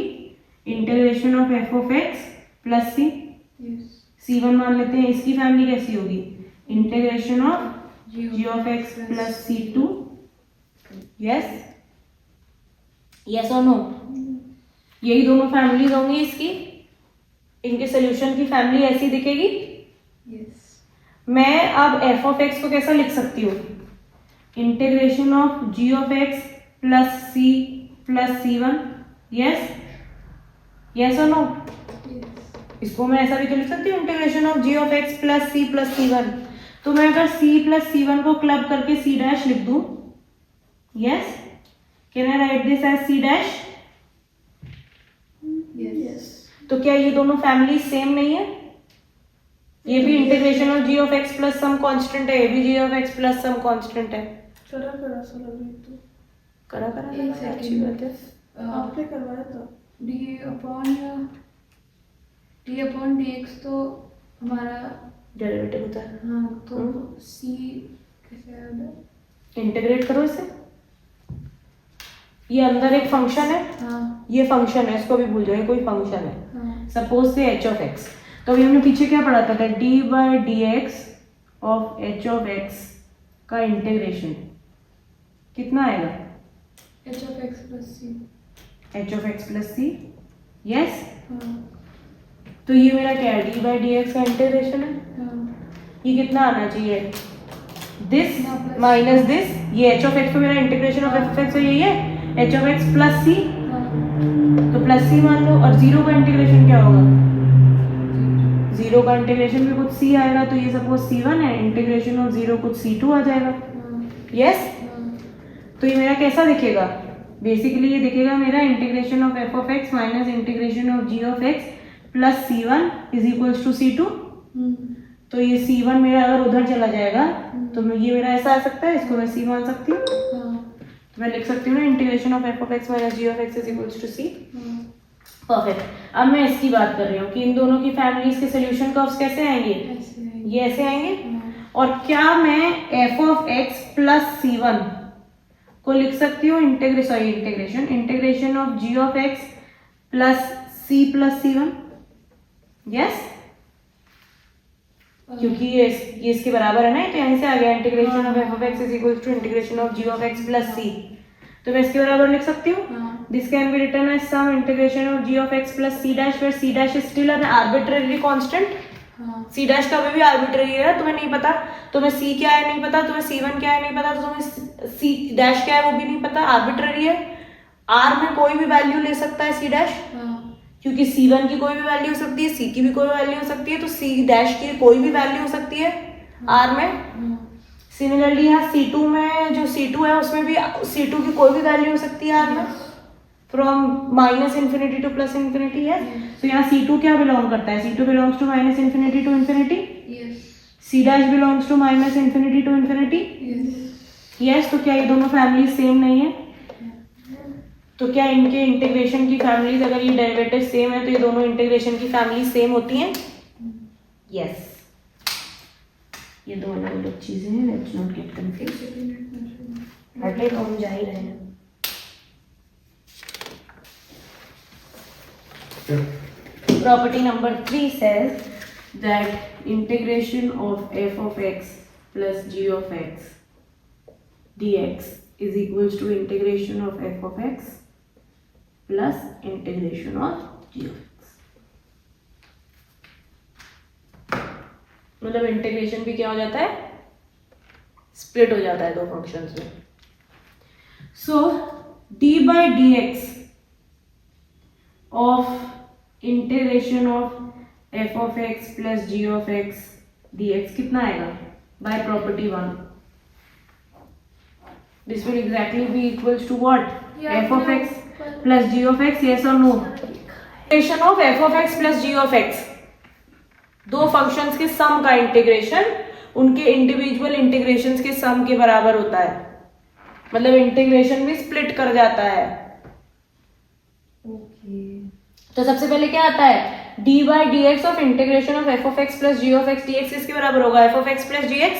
integration of F of x plus c, C1 मान लेते हैं, इसकी फैमिली कैसी होगी, integration of ji of x plus C2। Yes yes और नो, यही दोनों फैमिलीज होंगी इसकी, इनके सोल्यूशन की फैमिली ऐसी दिखेगी। मैं अब एफ ऑफ एक्स को कैसा लिख सकती हूँ, integration of ji of x plus c plus C1। Yes yes और नो, इसको मैं ऐसा भी तो लिख सकती हूँ, integration of ji of x plus c plus C1। तो मैं अगर C प्लस C1 को क्लब करके C डैश लिख दूं, yes can I write this as C dash, तो क्या ये दोनों फैमिली सेम नहीं है, ये भी integration of ji of x plus some constant है, ये भी g of x plus some constant है। करा सा लग रही तो करा एक अच्छी सेकंड बात है। आपने करवाया था डी अपॉन डी एक्स तो हमारा डेरिवेटिव होता है, हाँ, तो सी कैसे आएगा, इंटीग्रेट करो इसे, ये अंदर एक फंक्शन है, हाँ ये फंक्शन है, इसको भी भूल जाओ, ये कोई फंक्शन है, हाँ सपोज से एच ऑफ एक्स। तो अभी हमने पीछे क्या पढ़ा था, d by D x of h of x का इंटीग्रेशन कितना आएगा, h of x plus c, h of x plus C. Yes हाँ तो ये मेरा क्या है, डी बाई डी एक्स का इंटीग्रेशन है, हाँ ये कितना आना चाहिए, दिस हाँ, plus- माइनस दिस, ये एच ऑफ एक्स को मेरा integration of F of x यही है, h of x plus c, हाँ तो प्लस सी मान लो, और जीरो का इंटीग्रेशन क्या होगा, जीरो का इंटीग्रेशन भी कुछ सी आएगा, तो ये सपोज C1 है, इंटीग्रेशन ऑफ जीरो कुछ C2 आ जाएगा। यस तो ये मेरा कैसा दिखेगा, बेसिकली ये दिखेगा मेरा integration of F of x minus integration of ji of x plus C1 is equals to C2। तो ये C1 मेरा अगर उधर चला जाएगा तो ये मेरा ऐसा आ सकता है, इसको मैं C मान सकती हूँ, तो मैं लिख सकती हूँ ना integration of F of x minus g of x is equals to C। Perfect. अब मैं इसकी बात कर रही हूँ कि इन दोनों की फैमिलीज के सोल्यूशन कर्व्स कैसे आएंगे, ये ऐसे आएंगे। और क्या मैं f of x plus C1 को लिख सकती हूँ integration of ji of x plus C1। Yes क्योंकि ये इसके बराबर है ना, तो यहीं से आ गया integration of F of x is equal to integration of ji of x plus C, तो मैं इसके बराबर लिख सकती हूँ, this can be written as some integration of ji of x plus C dash, where C dash is still an arbitrary constant. C dash कभी भी arbitrary है, तुम्हें नहीं पता, तुम्हें सी क्या है नहीं पता, तुम्हें C1 क्या है नहीं पता, तो तुम्हें सी डैश क्या है वो भी नहीं पता, आर्बिट्रेरी है। आर में कोई भी वैल्यू ले सकता है सी डैश, क्योंकि C1 की कोई भी वैल्यू हो सकती है, C की भी कोई वैल्यू हो सकती है, तो C डैश की कोई भी वैल्यू हो सकती है R में। सिमिलरली यहाँ C2 में जो C2 है उसमें भी C2 की कोई भी वैल्यू हो सकती है R में, from minus infinity to plus infinity है। तो यहाँ C2 क्या बिलोंग करता है, C2 belongs to minus infinity to infinity, C dash belongs to minus infinity to infinity. Yes, तो क्या ये दोनों फैमिली सेम नहीं है? तो क्या इनके इंटीग्रेशन की फैमिलीज, अगर ये डेरिवेटिव सेम है तो ये दोनों इंटीग्रेशन की फैमिली सेम होती हैं? यस, ये दो अलग अलग चीजें हैं, लेट्स नॉट गेट कंफ्यूज। हटे तो हम जा ही रहे हैं। Property number 3 says that integration of f of x plus g of x dx is equals to integration of f of x plus integration of g of x. मतलब integration भी क्या हो जाता है? स्प्लिट हो जाता है दो फंक्शंस में। सो d by dx of integration of f of x plus g of x dx कितना आएगा? By property 1, this will exactly be equals to what? F of x plus g of x, yes or no? Integration of f of x plus g of x, दो functions के सम का integration उनके individual integrations के सम के बराबर होता है, मतलब इंटीग्रेशन भी स्प्लिट कर जाता है। तो सबसे पहले क्या आता है? d by dx of integration of f of x plus g of x dx किसके बराबर होगा? f of x plus gx।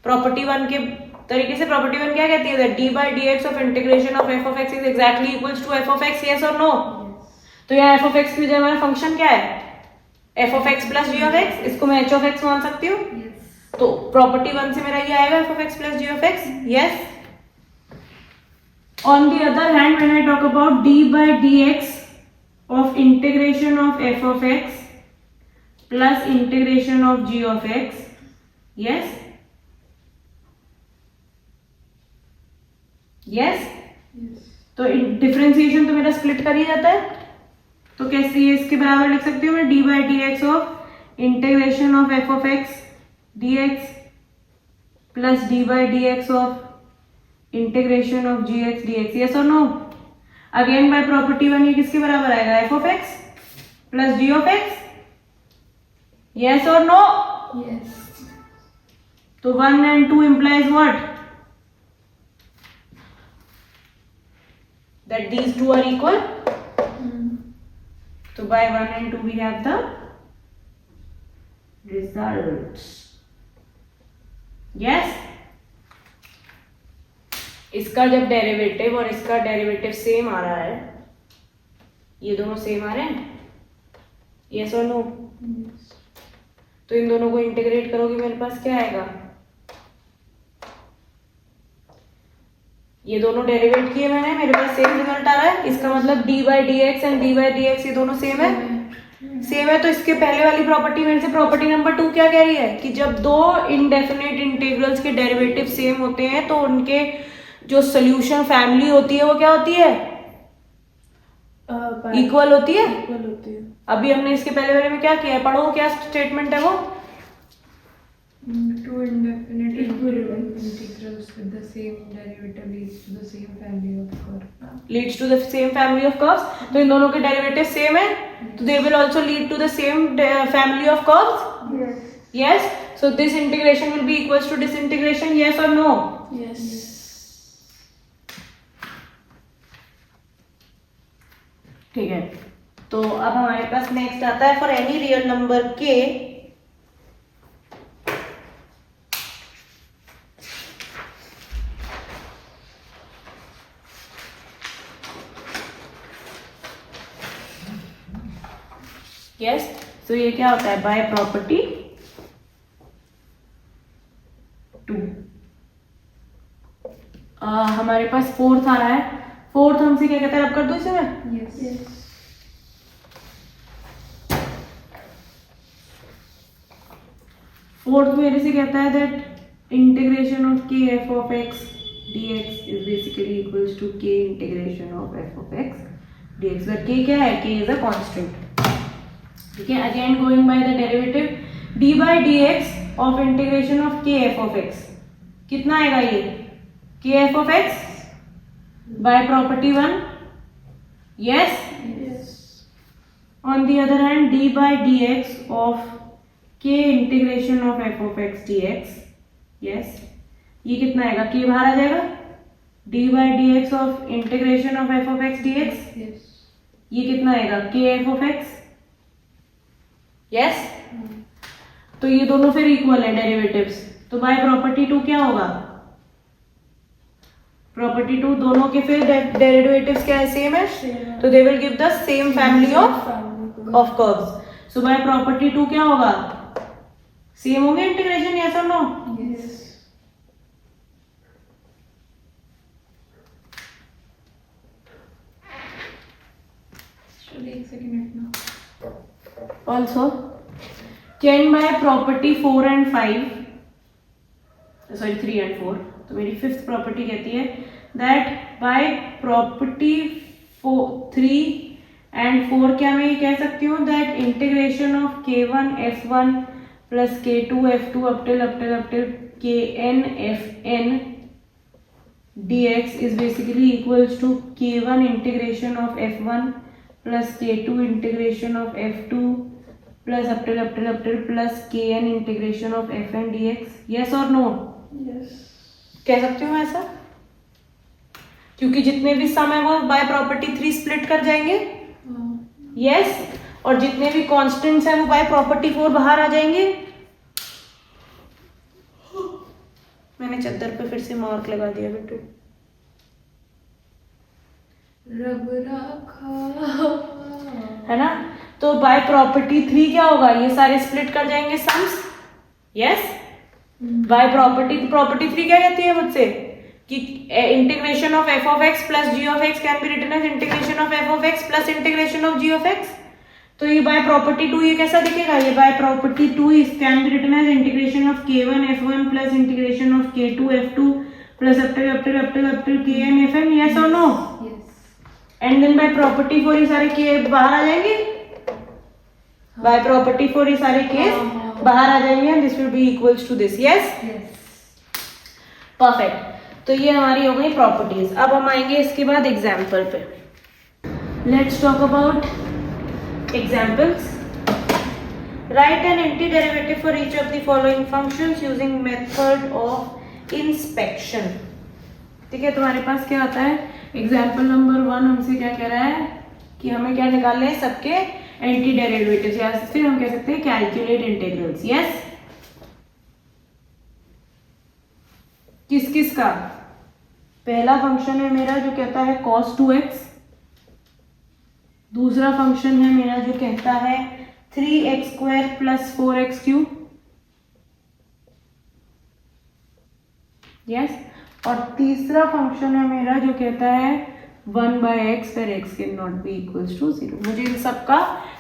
Property 1 के तरीके से प्रॉपर्टी 1 क्या कहती है? d by dx of integration of f of x is exactly equals to f of x, yes or no? तो यहाँ f of x की वजह हमारा फंक्शन क्या है? f of x plus g of x, इसको मैं h of x मान सकती हूँ। तो प्रॉपर्टी 1 से मेरा ये आएगा f of x plus g of x, yes। On the other hand, when I talk about d by dx of integration of f of x plus integration of g of x, yes, yes, तो differentiation तो मेरा split कर ही जाता है, तो कैसे ये इसके बराबर लिख सकती हूँ मैं? d by dx of integration of f of x dx plus d by dx of integration of gx dx, yes or no? Again by property 1 ये किसके बराबर आएगा? f of x plus g of x, yes or no? Yes. तो 1 and 2 implies what? That these two are equal. So by 1 and 2 we have the results. Yes. इसका जब derivative और इसका derivative same आ रहा है, ये दोनों सेम आ रहे हैं, यस और नो? तो इन दोनों को इंटीग्रेट करोगे मेरे पास क्या आएगा? ये दोनों डेरिवेट किए मैंने, मेरे पास सेम रिजल्ट आ रहा है। इसका मतलब d by dx and d by dx ये दोनों सेम है, सेम है। तो इसके पहले वाली प्रॉपर्टी में से प्रॉपर्टी नंबर 2 क्या कह रही है? कि जब दो इनडेफिनेट इंटीग्रल्स के डेरिवेटिव सेम होते हैं तो उनके जो सोल्यूशन फैमिली होती है वो क्या होती है? इक्वल होती है। इक्वल होती है। अभी हमने इसके पहले वाले में क्या किया है? पढ़ो, क्या स्टेटमेंट है वो? Two indefinite integrals with the same derivative leads to the same family of curves. Leads to the same family of curves. तो इन दोनों के डेरिवेटिव सेम है, तो they will also lead to the same family of curves. Yes, so this integration will be equals to this integration, yes और no? Yes. ठीक है, तो अब हमारे पास नेक्स्ट आता है फॉर एनी रियल नंबर के यस, तो ये क्या होता है? बाय प्रॉपर्टी 2 हमारे पास फोर्थ आ रहा है। फोर्थ हमसे क्या कहता है? अब कर दो इसे मैं। Yes. फोर्थ मेरे से कहता है that integration of k f of x dx is basically equals to k integration of F of x dx, but k क्या है? K is a constant. ठीक है, again going by the derivative d by dx of integration of k f of x, कितना आएगा ये? K f of x by property 1, yes. Yes. On the other hand, d by dx of के integration of F of x d x, yes, ये कितना आएगा, के बाहर आ जाएगा, D by D x of integration of F of x d x, Yes. ये कितना आएगा, के एफ ऑफ एक्स, यस। तो ये दोनों फिर इक्वल है डेरिवेटिव्स, तो बाय प्रॉपर्टी 2 क्या होगा, प्रॉपर्टी 2 दोनों के फिर डेरिवेटिव्स क्या है, सेम है, तो they will give the same family of curves. So by property 2 क्या होगा, सेम होंगे इंटीग्रेशन, यस और नो, Yes. चलिए एक सेकंड रखना। Also can by property 4 and 5, sorry 3 and 4, तो मेरी फिफ्थ प्रॉपर्टी कहती है दैट बाय प्रॉपर्टी 3 and 4 क्या मैं ये कह सकती हूँ that integration of k1 f1 plus k2 f2 up till kn fn dx is basically equals to k1 integration of f1 plus k2 integration of f2 plus up till plus kn integration of fn dx, yes or no, Yes. कह सकती हूँ ऐसा, क्योंकि जितने भी सम है वो bye property 3 split कर जाएंगे, हाँ. यस, और जितने भी कांस्टेंट्स हैं वो बाय प्रॉपर्टी 4 बाहर आ जाएंगे। मैंने चद्दर पे फिर से मार्क लगा दिया बेटू, रब रखा है ना, तो बाय प्रॉपर्टी 3 क्या होगा, ये सारे स्प्लिट कर जाएंगे सम्स, यस, बाय प्रॉपर्टी 3 क्या कहती है मुझसे कि integration of F of x plus g of x can be written as integration of F of x plus integration of ji of x. तो ये बाय प्रॉपर्टी 2 ये कैसा दिखेगा, ये by property 2 is can be written as integration of k1 f1 plus integration of k2 f2 plus up till kn fn, yes और no, Yes. And then by property 4 ये सारे k बाहर आ जाएंगे, बाय प्रॉपर्टी 4 ये सारे case बाहर आ जाएंगे and this will be equals to this, yes, Yes. Perfect. तो ये हमारी हो गई प्रॉपर्टीज। अब हम आएंगे इसके बाद एग्जाम्पल पे, let's talk about examples. Right an anti derivative for each of the following functions using method of inspection. ठीक है, तुम्हारे पास क्या आता है, एग्जाम्पल नंबर 1 हमसे क्या कह रहा है कि हमें क्या निकालने हैं, सबके एंटी डेरिवेटिव्स, या फिर हम कह सकते हैं कैलकुलेट इंटीग्रल्स, यस। किस किस का, पहला फंक्शन है मेरा जो कहता है cos 2x, दूसरा फंक्शन है मेरा जो कहता है 3x² प्लस 4x³ यस, और तीसरा फंक्शन है मेरा जो कहता है 1/x फिर x can not be equals to 0। मुझे इन सब का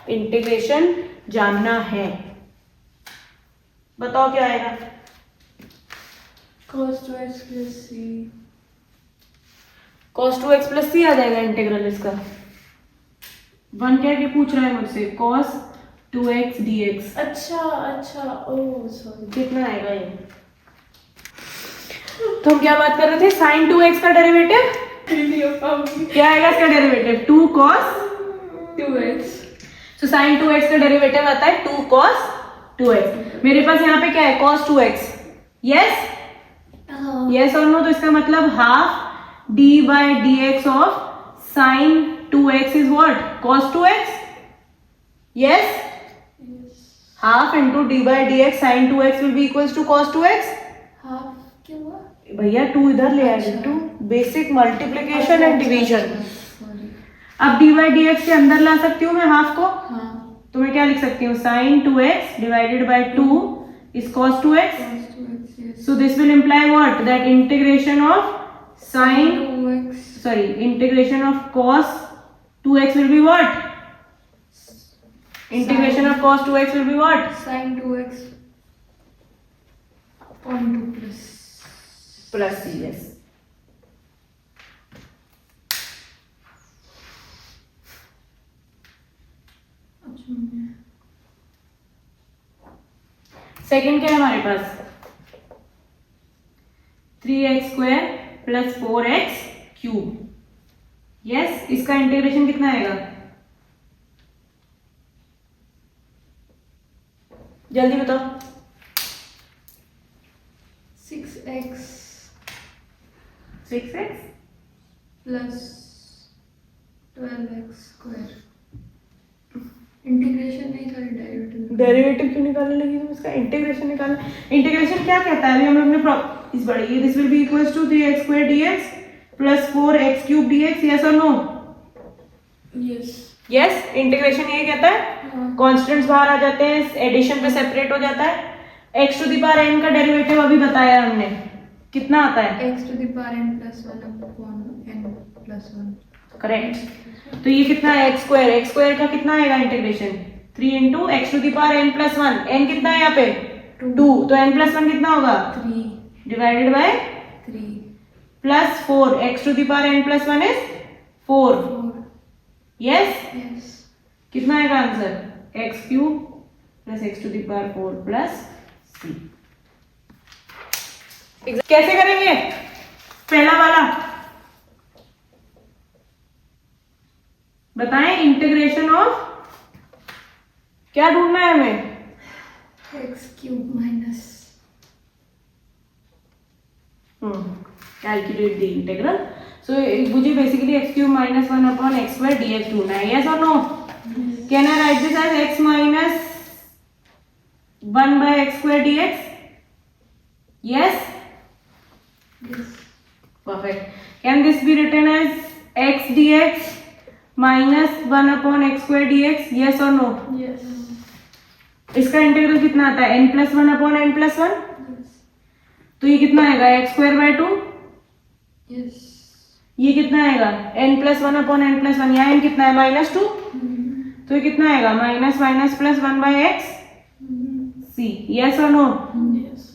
इंटीग्रेशन जानना है, बताओ क्या आएगा, Cos 2x plus c. cos 2x plus c आ जाएगा इंटीग्रल इसका। 1 क्या पूछ रहा है मुझसे, cos 2x dx, अच्छा ओह सॉरी, कितना आएगा ये, तो हम क्या बात कर रहे थे, sin 2x का डेरिवेटिव क्या आएगा, इसका डेरिवेटिव 2 cos 2x. तो sin 2x का डेरिवेटिव आता है 2 cos 2x। मेरे पास यहाँ पे क्या है, cos 2x, यस, यस और नो, तो इसका मतलब half d by D x of sine 2x is what, cos 2x, yes, half into d by D x sine 2x will be equals to cos 2x। Half क्यों हुआ? भैया 2 इधर ले आए, अच्छा। 2 basic multiplication and division. Sorry, अब d by D x के अंदर ला सकती हूँ मैं हाफ को, हाँ, तो मैं क्या लिख सकती हूँ, sine 2x divided by 2 is cos 2x। cos 2x, yes. So this will imply what? That integration of sin, 2x, sorry, integration of cos 2x will be what? Integration of cos 2x will be what? sin 2x upon 2 plus. Plus c, yes. Second क्या है हमारे पास, 3x² plus 4x³ yes, इसका integration कितना आएगा, जल्दी बताओ। 6x 6x plus 12x square. Integration नहीं कर डेरिवेटिव। डेरिवेटिव क्यों निकालने लगी तुम इसका? इंटीग्रेशन निकालना। इंटीग्रेशन क्या कहता है? अभी हम लोग ने इस बड़े ये this will be equals to 3x square dx plus 4x cube dx, yes और नो? यस। यस, इंटीग्रेशन ये कहता है। कांस्टेंट्स बाहर आ जाते हैं, एडिशन पे सेपरेट हो जाता है। x to the power n का डेरिवेटिव अभी बताया हमने, कितना आता है? x to the power n plus 1 upon n plus 1. Correct. तो ये कितना है? x स्क्वायर का कितना आएगा integration? 3 into x to the power n plus 1। n कितना है यहाँ पे? 2। तो n प्लस 1 कितना होगा? 3 divided by 3 plus 4। X to the power n plus 1 is 4। 4. Yes, Yes. कितना आएगा answer? X cube plus x to the power 4 plus c। कैसे करेंगे पहला वाला? बताएं। इंटीग्रेशन ऑफ क्या ढूंढना है हमें? x cube minus. Calculate the integral. So मुझे basically x cube minus 1 upon x square dx ढूंढना है। यस और no? Can I write this as x minus 1 by x square dx? Yes, Yes. perfect. Can this be written as x dx minus 1 upon x square dx? Yes or no? Yes. इसका integral कितना आता है? n plus 1 upon n plus 1। Yes. तो ये कितना आएगा? x square by 2। Yes. ये कितना आएगा? n plus 1 upon n plus 1। यहाँ n कितना है? माइनस 2। तो ये कितना आएगा? Minus minus plus 1 by x c। yes or no? Yes.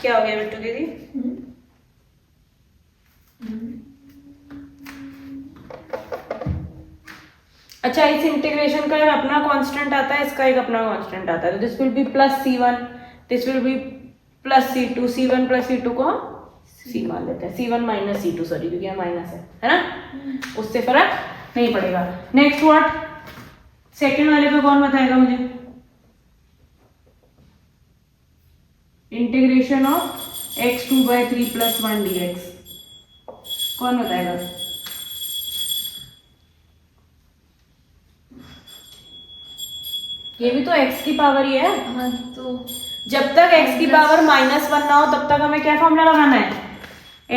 क्या हो गया बिट्टू दीदी? अच्छा, इस इंटीग्रेशन का एक अपना कांस्टेंट आता है, इसका एक अपना कांस्टेंट आता है। तो this will B plus c1, this will B plus c2। c1 plus c2 को हम c मान लेते हैं। c1 माइनस c2, सॉरी, क्योंकि यहाँ माइनस है ना, उससे फर्क नहीं पड़ेगा। Next what? सेकंड वाले का कौन बताएगा मुझे? Integration of x2 by 3 plus 1 dx, कौन बताएगा? ये भी तो x की पावर ही है। हाँ, तो जब तक x की पावर -1 ना हो तब तक हमें क्या फॉर्मूला लगाना है?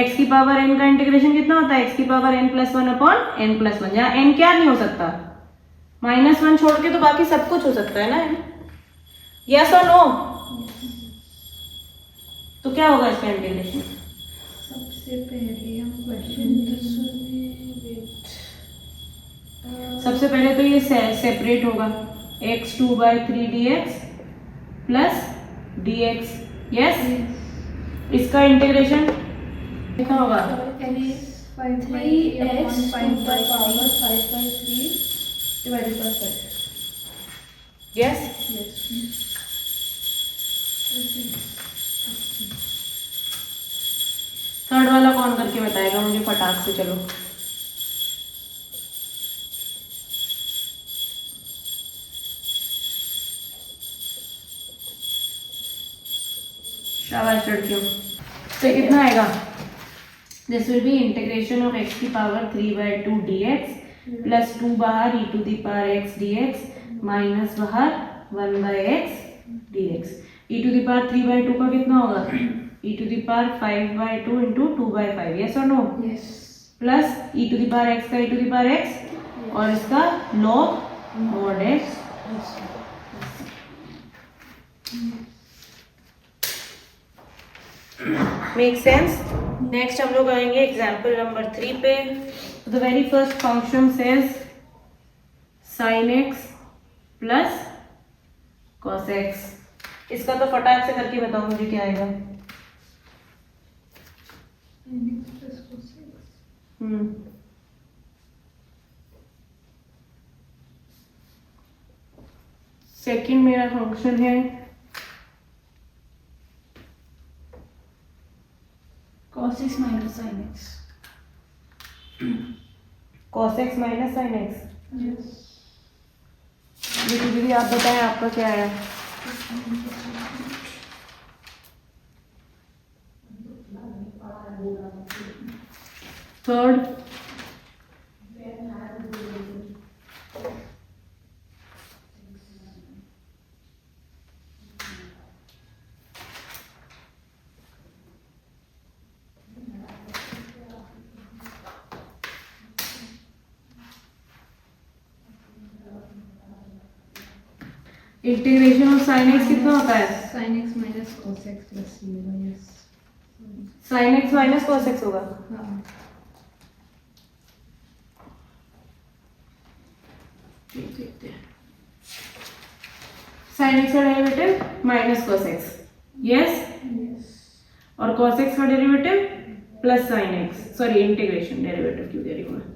x की पावर n का इंटीग्रेशन कितना होता है? x की power n plus 1 upon n plus 1। यहाँ n क्या नहीं हो सकता? -1 छोड़ के तो बाकी सब कुछ हो सकता है ना। यस और नो? तो क्या होगा इसका इंटीग्रेशन? सबसे पहले हम क्वेश्चन सबसे पहले तो ये सेपरेट होगा। x2 by 3 dx plus dx। Yes, इसका इंटीग्रेशन कितना होगा? 3x 5 by power 5 by 3 divided by 5. Yes, third वाला कौन करके बताएगा मुझे फटाक से? चलो, शाबाश लड़कियों। तो कितना आएगा? This will be integration of x की पावर 3 by 2 dx प्लस 2 बाहर e to the power x dx minus बाहर 1 by x dx। e to the power 3 by 2 का कितना होगा? e to the power 5 by 2 into 2 by 5। Yes और no? Yes. Plus e to the power x का e to the power x और इसका log mod x। Make sense? Next हम लोग आएंगे एग्जाम्पल नंबर 3 पे। The very first function says sin x plus cos x। इसका तो फटाक से करके बताओ मुझे क्या आएगा। सेकंड मेरा फंक्शन है Cos x minus sin x. cos x minus sin x। Yes. दीदी आप बताएं आपका क्या है? Third integration of sin x कितना होता है? Sin x minus cos x plus c होगा। Yes. sin x minus cos x होगा। हाँ। देखते हैं। sin x का derivative minus cos x, yes, Yes. और cos x का derivative plus sin x, sorry integration derivative क्यों दे रही हूँ मैं,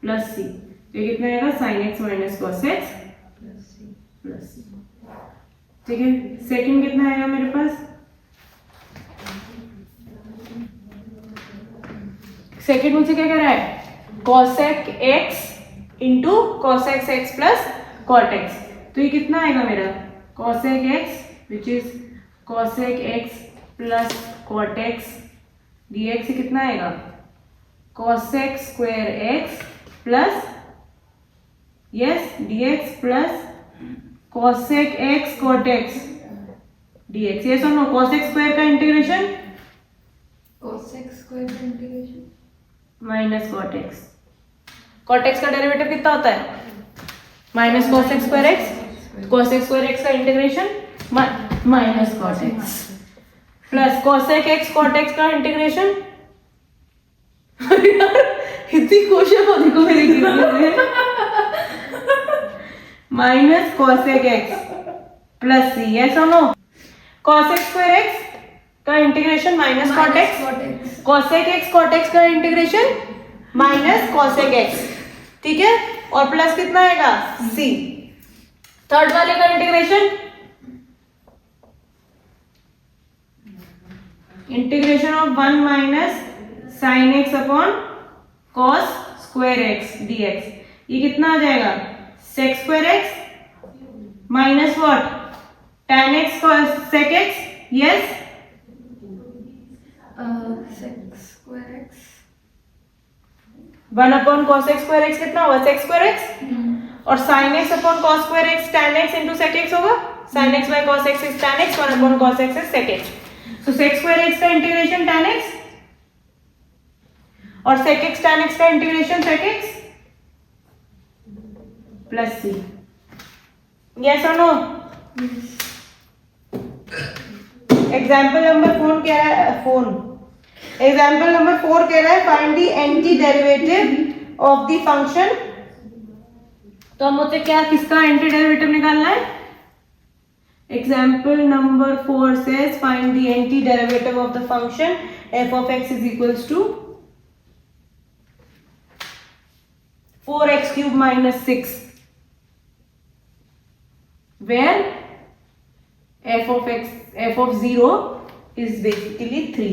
प्लस c। तो ये कितना आएगा? sin x minus cos x Plus c. Plus c। ठीक है, सेकंड कितना आएगा मेरे पास? सेकंड मुझसे क्या कह रहा है? cosec x into cosec x plus cot x। तो ये कितना आएगा मेरा? cosec x which is cosec x plus cot x dx। ये कितना आएगा? cosec square x plus yes dx plus cosec x cot x dx। ये सुनो, cosec स्क्वायर का इंटीग्रेशन Cos x square का integration. Minus cot x। cot x का derivative कितना होता है? Minus cos x square x। cos x square x का integration minus cot x plus cosec x cot x का integration. इतनी question हो देखो मेरे minus cosec x plus c। Yes और नो? cosec स्क्वायर x का integration minus cot x, Cot x. cosec x cot x का integration minus cosec x, ठीक है, और प्लस कितना आएगा? c। थर्ड वाले का integration, integration of 1 minus sin x upon cos square x dx। ये कितना आ जाएगा? sec square x minus what? tan x sec x, yes, Sec square x. 1 upon cos x square x कितना होगा? sec square x, और sin x upon cos square x tan x into sec x होगा। sin x by cos x is tan x, 1 upon cos x is sec x। तो sec square x का integration tan x और sec x tan x का integration sec x plus c। Yes और no? Example number 4 कह रहा है, example number 4 कह रहा है find the anti derivative of the function. तो हम मुझसे क्या, किसका एंटी डेरिवेटिव निकालना है? Example number 4 says find the anti derivative of the function f of x is equals to 4x cube minus 6 where f of 0 is basically 3।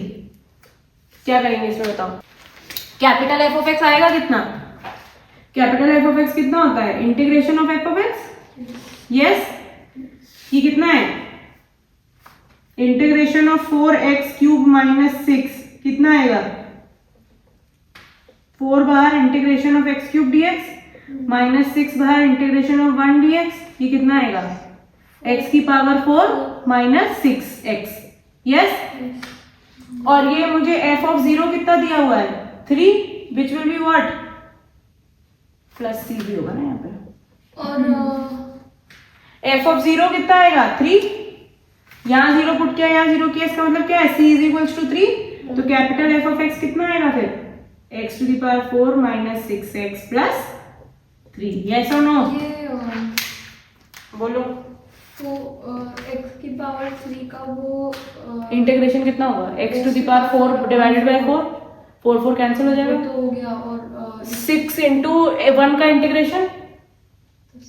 क्या करेंगे इसमें बताओ? कैपिटल f of x आएगा कितना? कैपिटल f of x कितना होता है? Integration of f of x, yes, ये कितना है? Integration of 4x cube minus 6 कितना आएगा? 4 बाहर integration of x cube dx minus 6 बाहर इंटीग्रेशन ऑफ 1 dx। ये कितना आएगा? x की पावर 4 माइनस 6x, यस। और ये मुझे f of 0 कितना दिया हुआ है? 3 which will be what? Plus c भी होगा ना यहाँ पे। और f of 0 कितना आएगा? 3। यहाँ 0 पुट किया, यहाँ 0 किया, इसका मतलब क्या है? c is equals to 3। तो कैपिटल f of x कितना आएगा फिर? x to the power 4 minus 6x plus 3। Yes और नो? ये बोलो। तो x की पावर 3 का वो इंटीग्रेशन कितना होगा? x to the power 4 divided by 4, 4 cancel हो जाएगा, तो हो गया। और 6 इंटू 1 का इंटीग्रेशन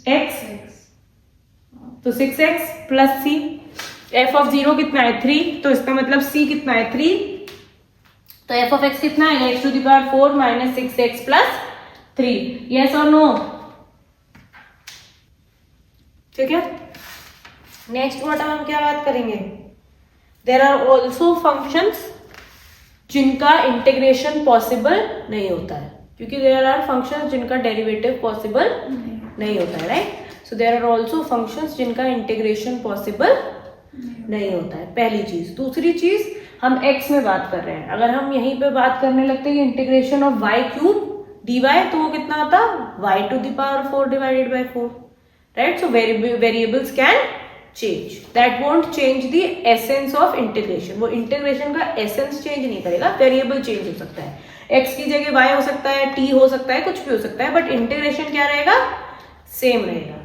x, तो 6x plus c। f of 0 कितना है? 3, तो इसका मतलब c कितना है? 3। तो f of x कितना है? x to the power 4 minus 6x plus 3. Yes or no? ठीक है. नेक्स्ट व्हाट हम क्या बात करेंगे? देयर आर ऑल्सो फंक्शंस जिनका इंटीग्रेशन पॉसिबल नहीं होता है, क्योंकि देयर आर फंक्शंस जिनका डेरिवेटिव पॉसिबल नहीं होता है, right? So there are also functions जिनका इंटीग्रेशन पॉसिबल नहीं होता है, पहली चीज. दूसरी चीज, हम x में बात कर रहे हैं. अगर हम यहीं पे बात करने लगते हैं integration of y cube dy, तो वो कितना आता? y to the power 4 divided by 4, right? So variables can change. That won't change the essence of integration. वो इंटीग्रेशन का एसेंस चेंज नहीं करेगा, वेरिएबल चेंज हो सकता है. x की जगह y हो सकता है, t हो सकता है, कुछ भी हो सकता है, बट इंटीग्रेशन क्या रहेगा? सेम रहेगा.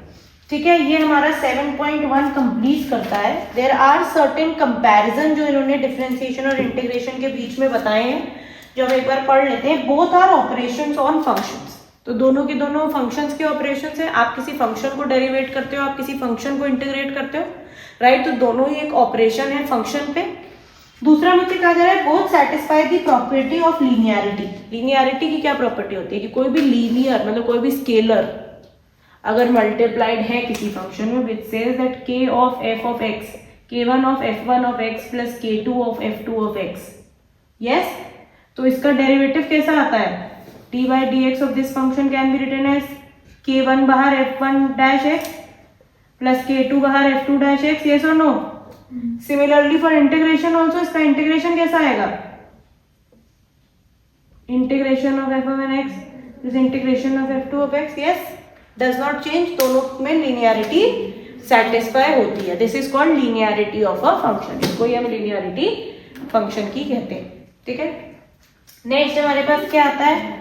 ठीक है, ये हमारा 7.1 कंप्लीट करता है. देयर आर सर्टेन कंपैरिजन जो इन्होंने डिफरेंशिएशन और इंटीग्रेशन के बीच में बताए हैं, जो हम एक बार पढ़ लेते हैं. Both are operations on functions. तो दोनों के दोनों फंक्शंस के ऑपरेशंस हैं. आप किसी फंक्शन को डेरिवेट करते हो, आप किसी फंक्शन को इंटीग्रेट करते हो, राइट? तो दोनों ही एक ऑपरेशन है फंक्शन पे. दूसरा मुझे कहा जा रहा है both satisfy the property of linearity. Linearity की क्या प्रॉपर्टी होती है? कि कोई भी लीनियर मतलब कोई भी स्केलर अगर मल्टीप्लाइड है किसी फंक्शन में, which says that k of f of x, k1 of f1 of x plus k2 of f2 of x, yes? तो इसका डेरिवेटिव कैसा आता है? dy dx of this function can be written as k1 बाहर f1 dash x plus k2 बाहर f2 dash x, yes और no? Similarly for integration also, इसका integration कैसा आएगा? Integration of f1 x is integration of f2 of x, yes? Does not change. दोनों में linearity satisfy होती है. This is called linearity of a function. इसको हम लीनियरिटी फंक्शन की कहते हैं. ठीक है, नेक्स्ट हमारे पास क्या आता है?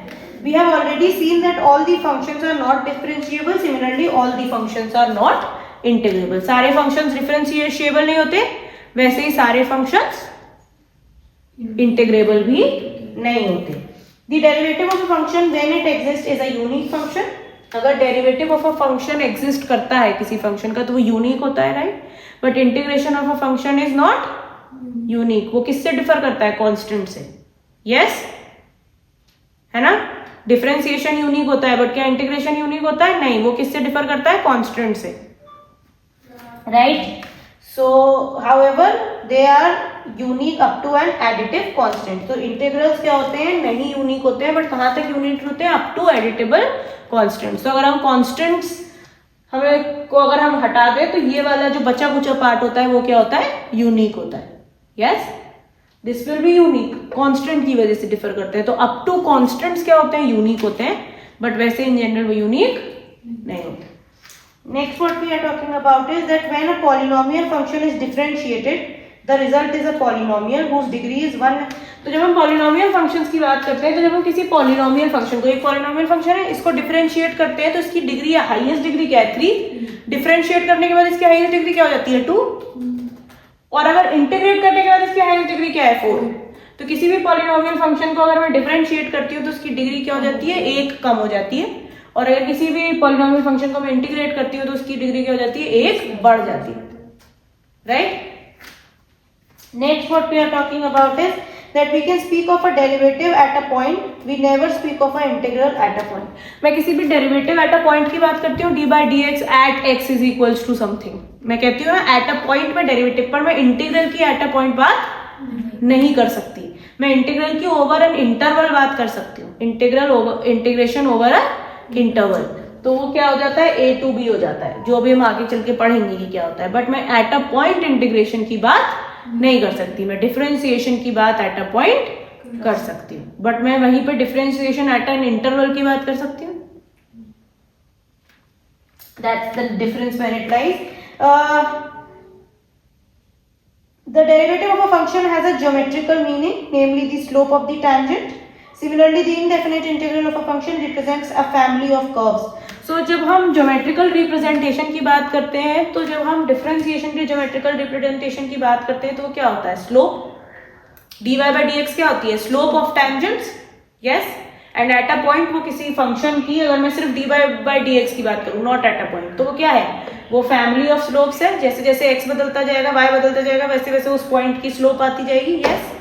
We have already seen that all the functions are not differentiable. Similarly all the functions are not integrable. सारे फंक्शंस डिफरेंशिएबल नहीं होते, वैसे ही सारे फंक्शंस इंटीग्रेबल भी नहीं होते. The derivative of a function when it exist is a unique function. अगर derivative of a function exist करता है किसी फंक्शन का तो वो यूनिक होता है, right? But integration of a function is not unique. वो किससे डिफर करता है? कांस्टेंट से, यस? है ना? डिफरेंशिएशन यूनिक होता है, बट क्या इंटीग्रेशन यूनिक होता है? नहीं. वो किससे डिफर करता है? कांस्टेंट से, right? So however they are unique up to an additive constant. तो इंटीग्रल्स क्या होते हैं? नहीं यूनिक होते हैं, बट कहां तक यूनिक होते हैं? Up to editable constants. तो अगर हम कांस्टेंट्स को अगर हम हटा दें तो ये वाला जो बचा कुचा पार्ट होता है वो क्या होता है? यूनिक होता है, yes? This will be unique. Constant की वजह से डिफर करते हैं. तो अप टू कांस्टेंट्स क्या होते हैं? यूनिक होते हैं, बट वैसे इन जनरल वो यूनिक नहीं होते. Next what we are talking about is that when a polynomial function is differentiated, the result is a polynomial whose degree is 1. तो जब हम polynomial functions की बात करते हैं, तो जब हम किसी polynomial function को, एक polynomial function है, इसको differentiate करते हैं, तो इसकी डिग्री हाईएस्ट डिग्री क्या है? 3. डिफरेंशिएट करने के बाद इसकी हाईएस्ट डिग्री क्या हो जाती है? 2. और अगर इंटीग्रेट करने के बाद इसकी हाईएस्ट डिग्री क्या है? 4. तो किसी भी polynomial function को अगर मैं डिफरेंशिएट करती हूँ तो उसकी डिग्री क्या हो जाती है? 1 कम हो जाती है. और अगर किसी भी पॉलिनोमियल फंक्शन को मैं इंटीग्रेट करती हूँ तो उसकी डिग्री क्या हो जाती है? 1 बढ़ जाती है, right? Next what we are talking about is that we can speak of a derivative at a point, we never speak of a integral at a point. मैं किसी भी डेरिवेटिव एट अ पॉइंट की बात करती हूँ, d by D x at x is equals to something. मैं कहती हूँ एट अ पॉइंट में डेरिवेटिव, पर मैं इंटीग्रल की एट अ पॉइंट बात नहीं कर सकती. मैं इंटीग्रल की ओवर एन इंटरवल बात कर सकती हूँ. इंटीग्रेशन ओवर अ इंटरवल, तो वो क्या हो जाता है? a to b हो जाता है, जो भी हम आगे चल के पढ़ेंगे कि क्या होता है. बट मैं एट अ पॉइंट इंटीग्रेशन की बात नहीं कर सकती. मैं डिफरेंशिएशन की बात एट अ पॉइंट कर सकती हूँ, बट मैं वहीं पे डिफरेंशिएशन एट एन इंटरवल की बात कर सकती हूँ. That's the difference where it lies. The derivative of a function has a geometrical meaning, namely the slope of the tangent. Similarly, the indefinite integral of a function represents a family of curves. So, जब हम geometrical representation की बात करते हैं, तो जब हम differentiation की ज्योमेट्रिकल रिप्रेजेंटेशन की बात करते हैं, तो क्या होता है? स्लोप. dy by dx क्या होती है? Slope of tangents, yes? And eight a point वो किसी फंक्शन की, अगर मैं सिर्फ dy by dx की बात करूँ, नॉट एट अ पॉइंट, तो वो क्या है? वो फैमिली ऑफ स्लोप्स है. जैसे जैसे x बदलता जाएगा, y बदलता जाएगा, वैसे वैसे उस पॉइंट की स्लोप आती जाएगी, yes?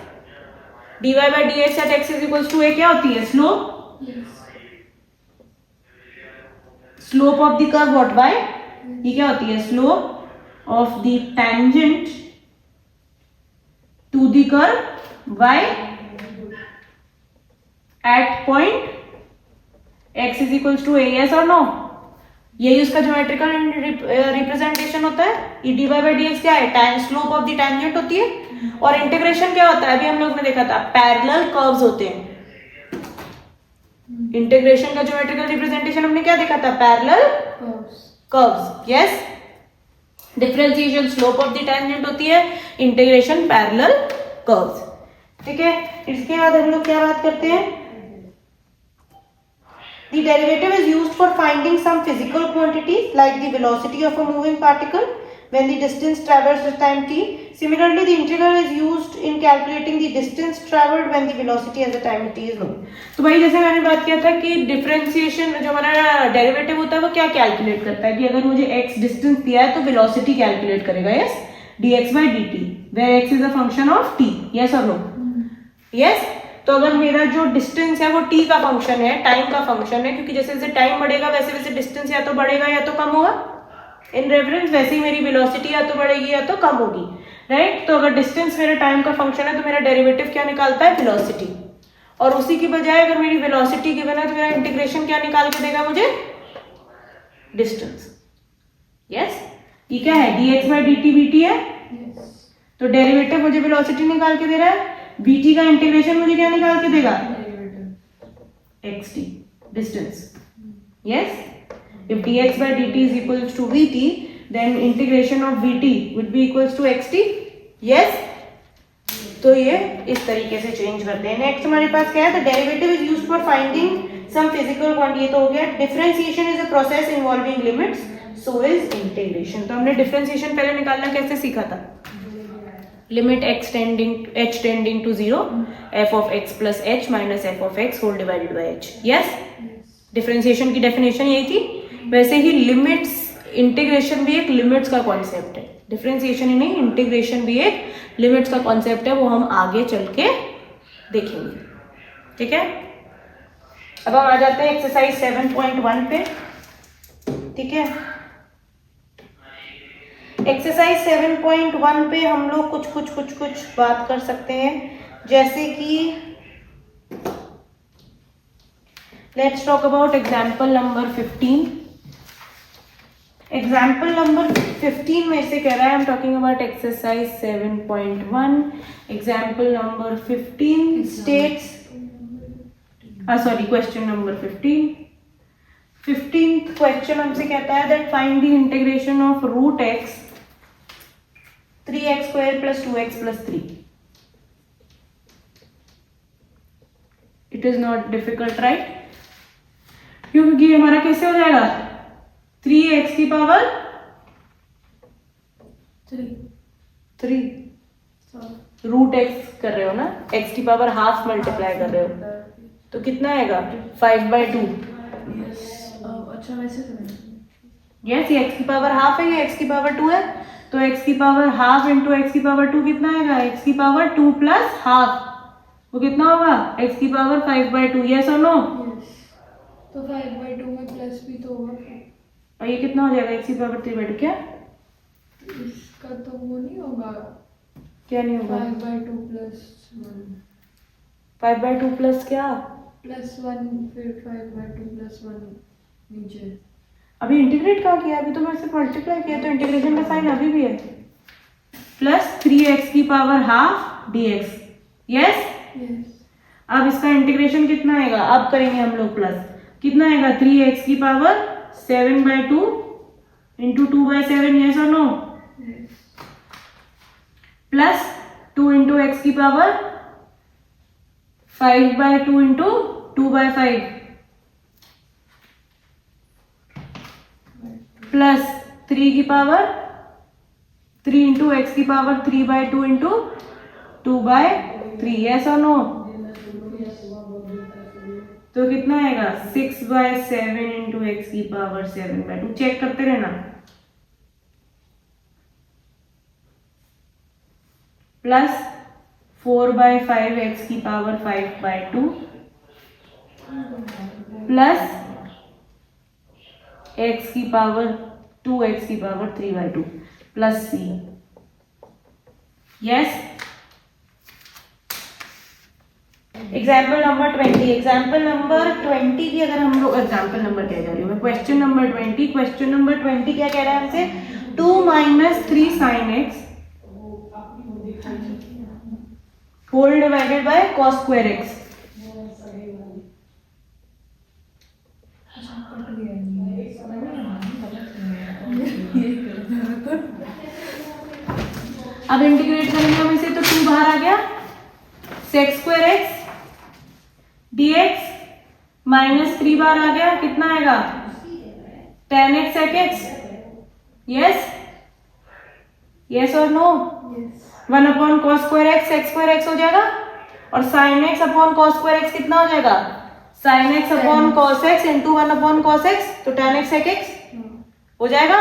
dy by dx at x is equals to a क्या होती है? Slope slope of the curve what by, ये क्या होती है, slope of the tangent to the curve by at point x is equals to a, yes और no, यही उसका ज्योमेट्रिकल रिप्रेजेंटेशन होता है। ये dy बाई dx क्या है, tan slope of the tangent होती है, और इंटीग्रेशन क्या होता है, अभी हम लोग ने देखा था पैरेलल कर्व्स होते हैं। इंटीग्रेशन का ज्योमेट्रिकल रिप्रेजेंटेशन हमने क्या देखा था, parallel curves, yes. Differentiation slope of the tangent होती है, इंटीग्रेशन पैरेलल कर्व्स, ठीक है। इसके बाद हम लोग क्या बात करते हैं, the derivative is used for finding some physical quantities like the velocity of a moving particle when the distance traversed at time t. Similarly, the integral is used in calculating the distance traveled when the velocity at the time t is known. तो भाई जैसे मैंने बात किया था कि differentiation जो हमारा डेरिवेटिव होता है वो क्या कैलकुलेट करता है कि अगर मुझे x डिस्टेंस दिया है तो वेलोसिटी कैलकुलेट करेगा, yes, dx by dt where x is a function of t, yes or no, yes। तो अगर मेरा जो डिस्टेंस है वो t का फंक्शन है, टाइम का फंक्शन है, क्योंकि जैसे जैसे टाइम बढ़ेगा वैसे वैसे डिस्टेंस या तो बढ़ेगा या तो कम होगा, इन रेफरेंस वैसे ही मेरी वेलोसिटी या तो बढ़ेगी या तो कम होगी, राइट। तो अगर डिस्टेंस मेरा टाइम का फंक्शन है तो मेरा डेरिवेटिव क्या निकालता है, वेलोसिटी, और उसी की बजाय अगर मेरी वेलोसिटी गिवन है तो मेरा इंटीग्रेशन क्या निकाल के देगा मुझे, डिस्टेंस, यस। ये क्या है, dx by dt bt है, तो डेरिवेटिव मुझे वेलोसिटी निकाल के दे रहा है, bt का इंटीग्रेशन मुझे क्या निकाल के देगा, xt, distance, yes। if dx by dt is equals to vt then integration of vt would be equals to xt, yes। तो ये इस तरीके से चेंज करते हैं। नेक्स्ट हमारे पास क्या है, the derivative is used for finding some physical quantity, तो हो गया। Differentiation is a process involving limits, so is integration. तो हमने डिफरेंशिएशन पहले निकालना कैसे सीखा था, limit h tending to 0 f of x plus h minus f of x whole divided by h, yes। Differentiation की डेफिनेशन यही थी। वैसे ही लिमिट्स, इंटीग्रेशन भी एक लिमिट्स का कॉन्सेप्ट है, डिफरेंशिएशन ही नहीं, इंटीग्रेशन भी एक लिमिट्स का कॉन्सेप्ट है, वो हम आगे चल के देखेंगे, ठीक है। अब हम आ जाते हैं एक्सरसाइज 7.1 पे, ठीक है। एक्सरसाइज 7.1 पे हम लोग कुछ बात कर सकते हैं, जैसे कि let's talk about example number 15। Example number 15 में से कह रहा है, I am talking about exercise 7.1। Example number 15 states, sorry question number 15th question हमसे कहता है that find the integration of root x 3x square plus 2x plus 3। It is not difficult, right, क्योंकि हमारा कैसे हो जाएगा, 3x की power 3 root x कर रहे हो ना, x की पावर हाफ मल्टीप्लाई कर रहे हो, तो कितना आएगा 5/2। अच्छा वैसे तो यस, ये x की पावर हाफ है, ये x की पावर 2 है, तो x की पावर हाफ इंटू x की पावर 2 कितना आएगा, x की पावर 2 प्लस हाफ, वो कितना होगा, x की पावर 5/2, यस और नो। तो 5/2 में प्लस भी तो होगा, और ये कितना हो जाएगा, x की पावर 3/2, क्या इसका तो वो नहीं होगा, क्या नहीं होगा, 5/2 प्लस 1 5/2 प्लस क्या, प्लस 1, फिर 5/2 प्लस 1 नीचे। अभी इंटीग्रेट कहाँ किया, अभी तो मैंने सिर्फ मल्टीप्लाई किया, तो इंटीग्रेशन का साइन अभी भी है, प्लस 3x की पावर हाफ dx, यस। अब इसका इंटीग्रेशन कितना आएगा, अब करेंगे हम लोग प्लस, कितना आएगा 3x की पावर 7/2 इंटू 2/7, यस और नो, प्लस 2 इंटू एक्स की पावर 5/2 इंटू 2/5 प्लस 3 की पावर 3 इंटू एक्स की पावर 3/2 इंटू 2/3, यस और नो। तो कितना आएगा 6/7 इंटू एक्स की पावर 7/2, चेक करते रहना, प्लस 4/5 एक्स की पावर 5/2 प्लस x की पावर 2x की power 3/2 plus c. Yes. Example number 20. Example number 20 की अगर हम लोग एग्जाम्पल नंबर कह जा रही हूँ मैं, क्वेश्चन नंबर 20. क्वेश्चन नंबर 20 क्या कह रहा है हमसे? 2 - 3 sin x whole divided by cos square x. अब इंटीग्रेट करेंगे हम इसे तो 2 बाहर आ गया, sec square x dx minus 3 बार आ गया, कितना आएगा? tan x sec x. Yes yes और no? 1 upon cos square x sec square x हो जाएगा, और sin x upon cos square x कितना हो जाएगा? sin x upon cos x into 1 upon cos x, तो tan x sec x हो जाएगा.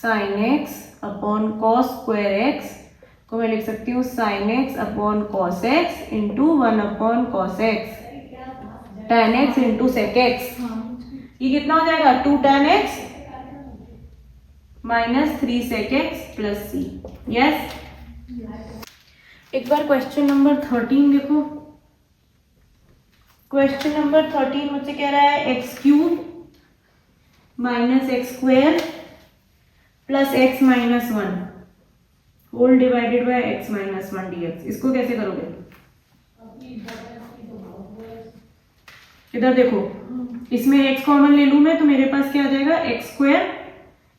sin x upon cos square x को मैं लिख सकती हूँ sin x upon cos x into 1 upon cos x tan x into sec x. ये कितना हो जाएगा? 2 tan x minus 3 sec x plus c. Yes. एक बार क्वेश्चन नंबर 13 देखो. क्वेश्चन नंबर 13 मुझसे कह रहा है x³ minus x² plus x minus 1 whole divided by x minus 1 dx. इसको कैसे करोगे? इधर देखो, इसमें x कॉमन ले लूं मैं तो मेरे पास क्या आ जाएगा?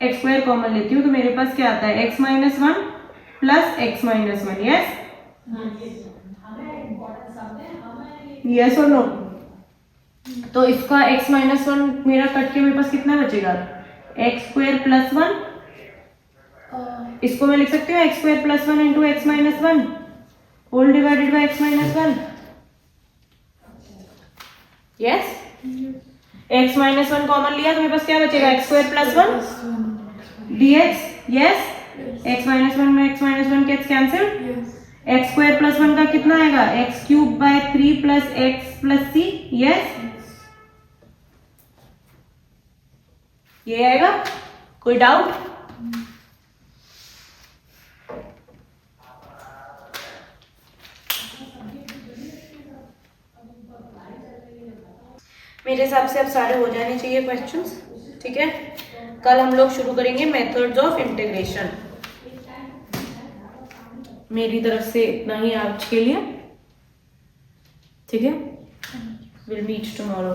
x² कॉमन लेती हूँ तो मेरे पास क्या आता है? x minus 1 plus x minus 1. Yes yes और नो? तो इसका x माइनस 1 मेरा कट के मेरे पास कितना बचेगा? x² plus 1. इसको मैं लिख सकती हूँ x² plus 1 into x minus 1 whole divided by x minus 1. Yes. x minus 1 common लिया तो मेरे पास क्या बचेगा? x² plus 1 dx. Yes. x minus 1 में x minus 1 gets cancelled. x² plus 1 का कितना आएगा? x³ by 3 plus x plus c. Yes. ये आएगा. कोई डाउट? मेरे हिसाब से अब सारे हो जाने चाहिए क्वेश्चंस. ठीक है. कल हम लोग शुरू करेंगे मेथड्स ऑफ इंटीग्रेशन. मेरी तरफ से इतना ही आज के लिए. ठीक है. Will meet tomorrow.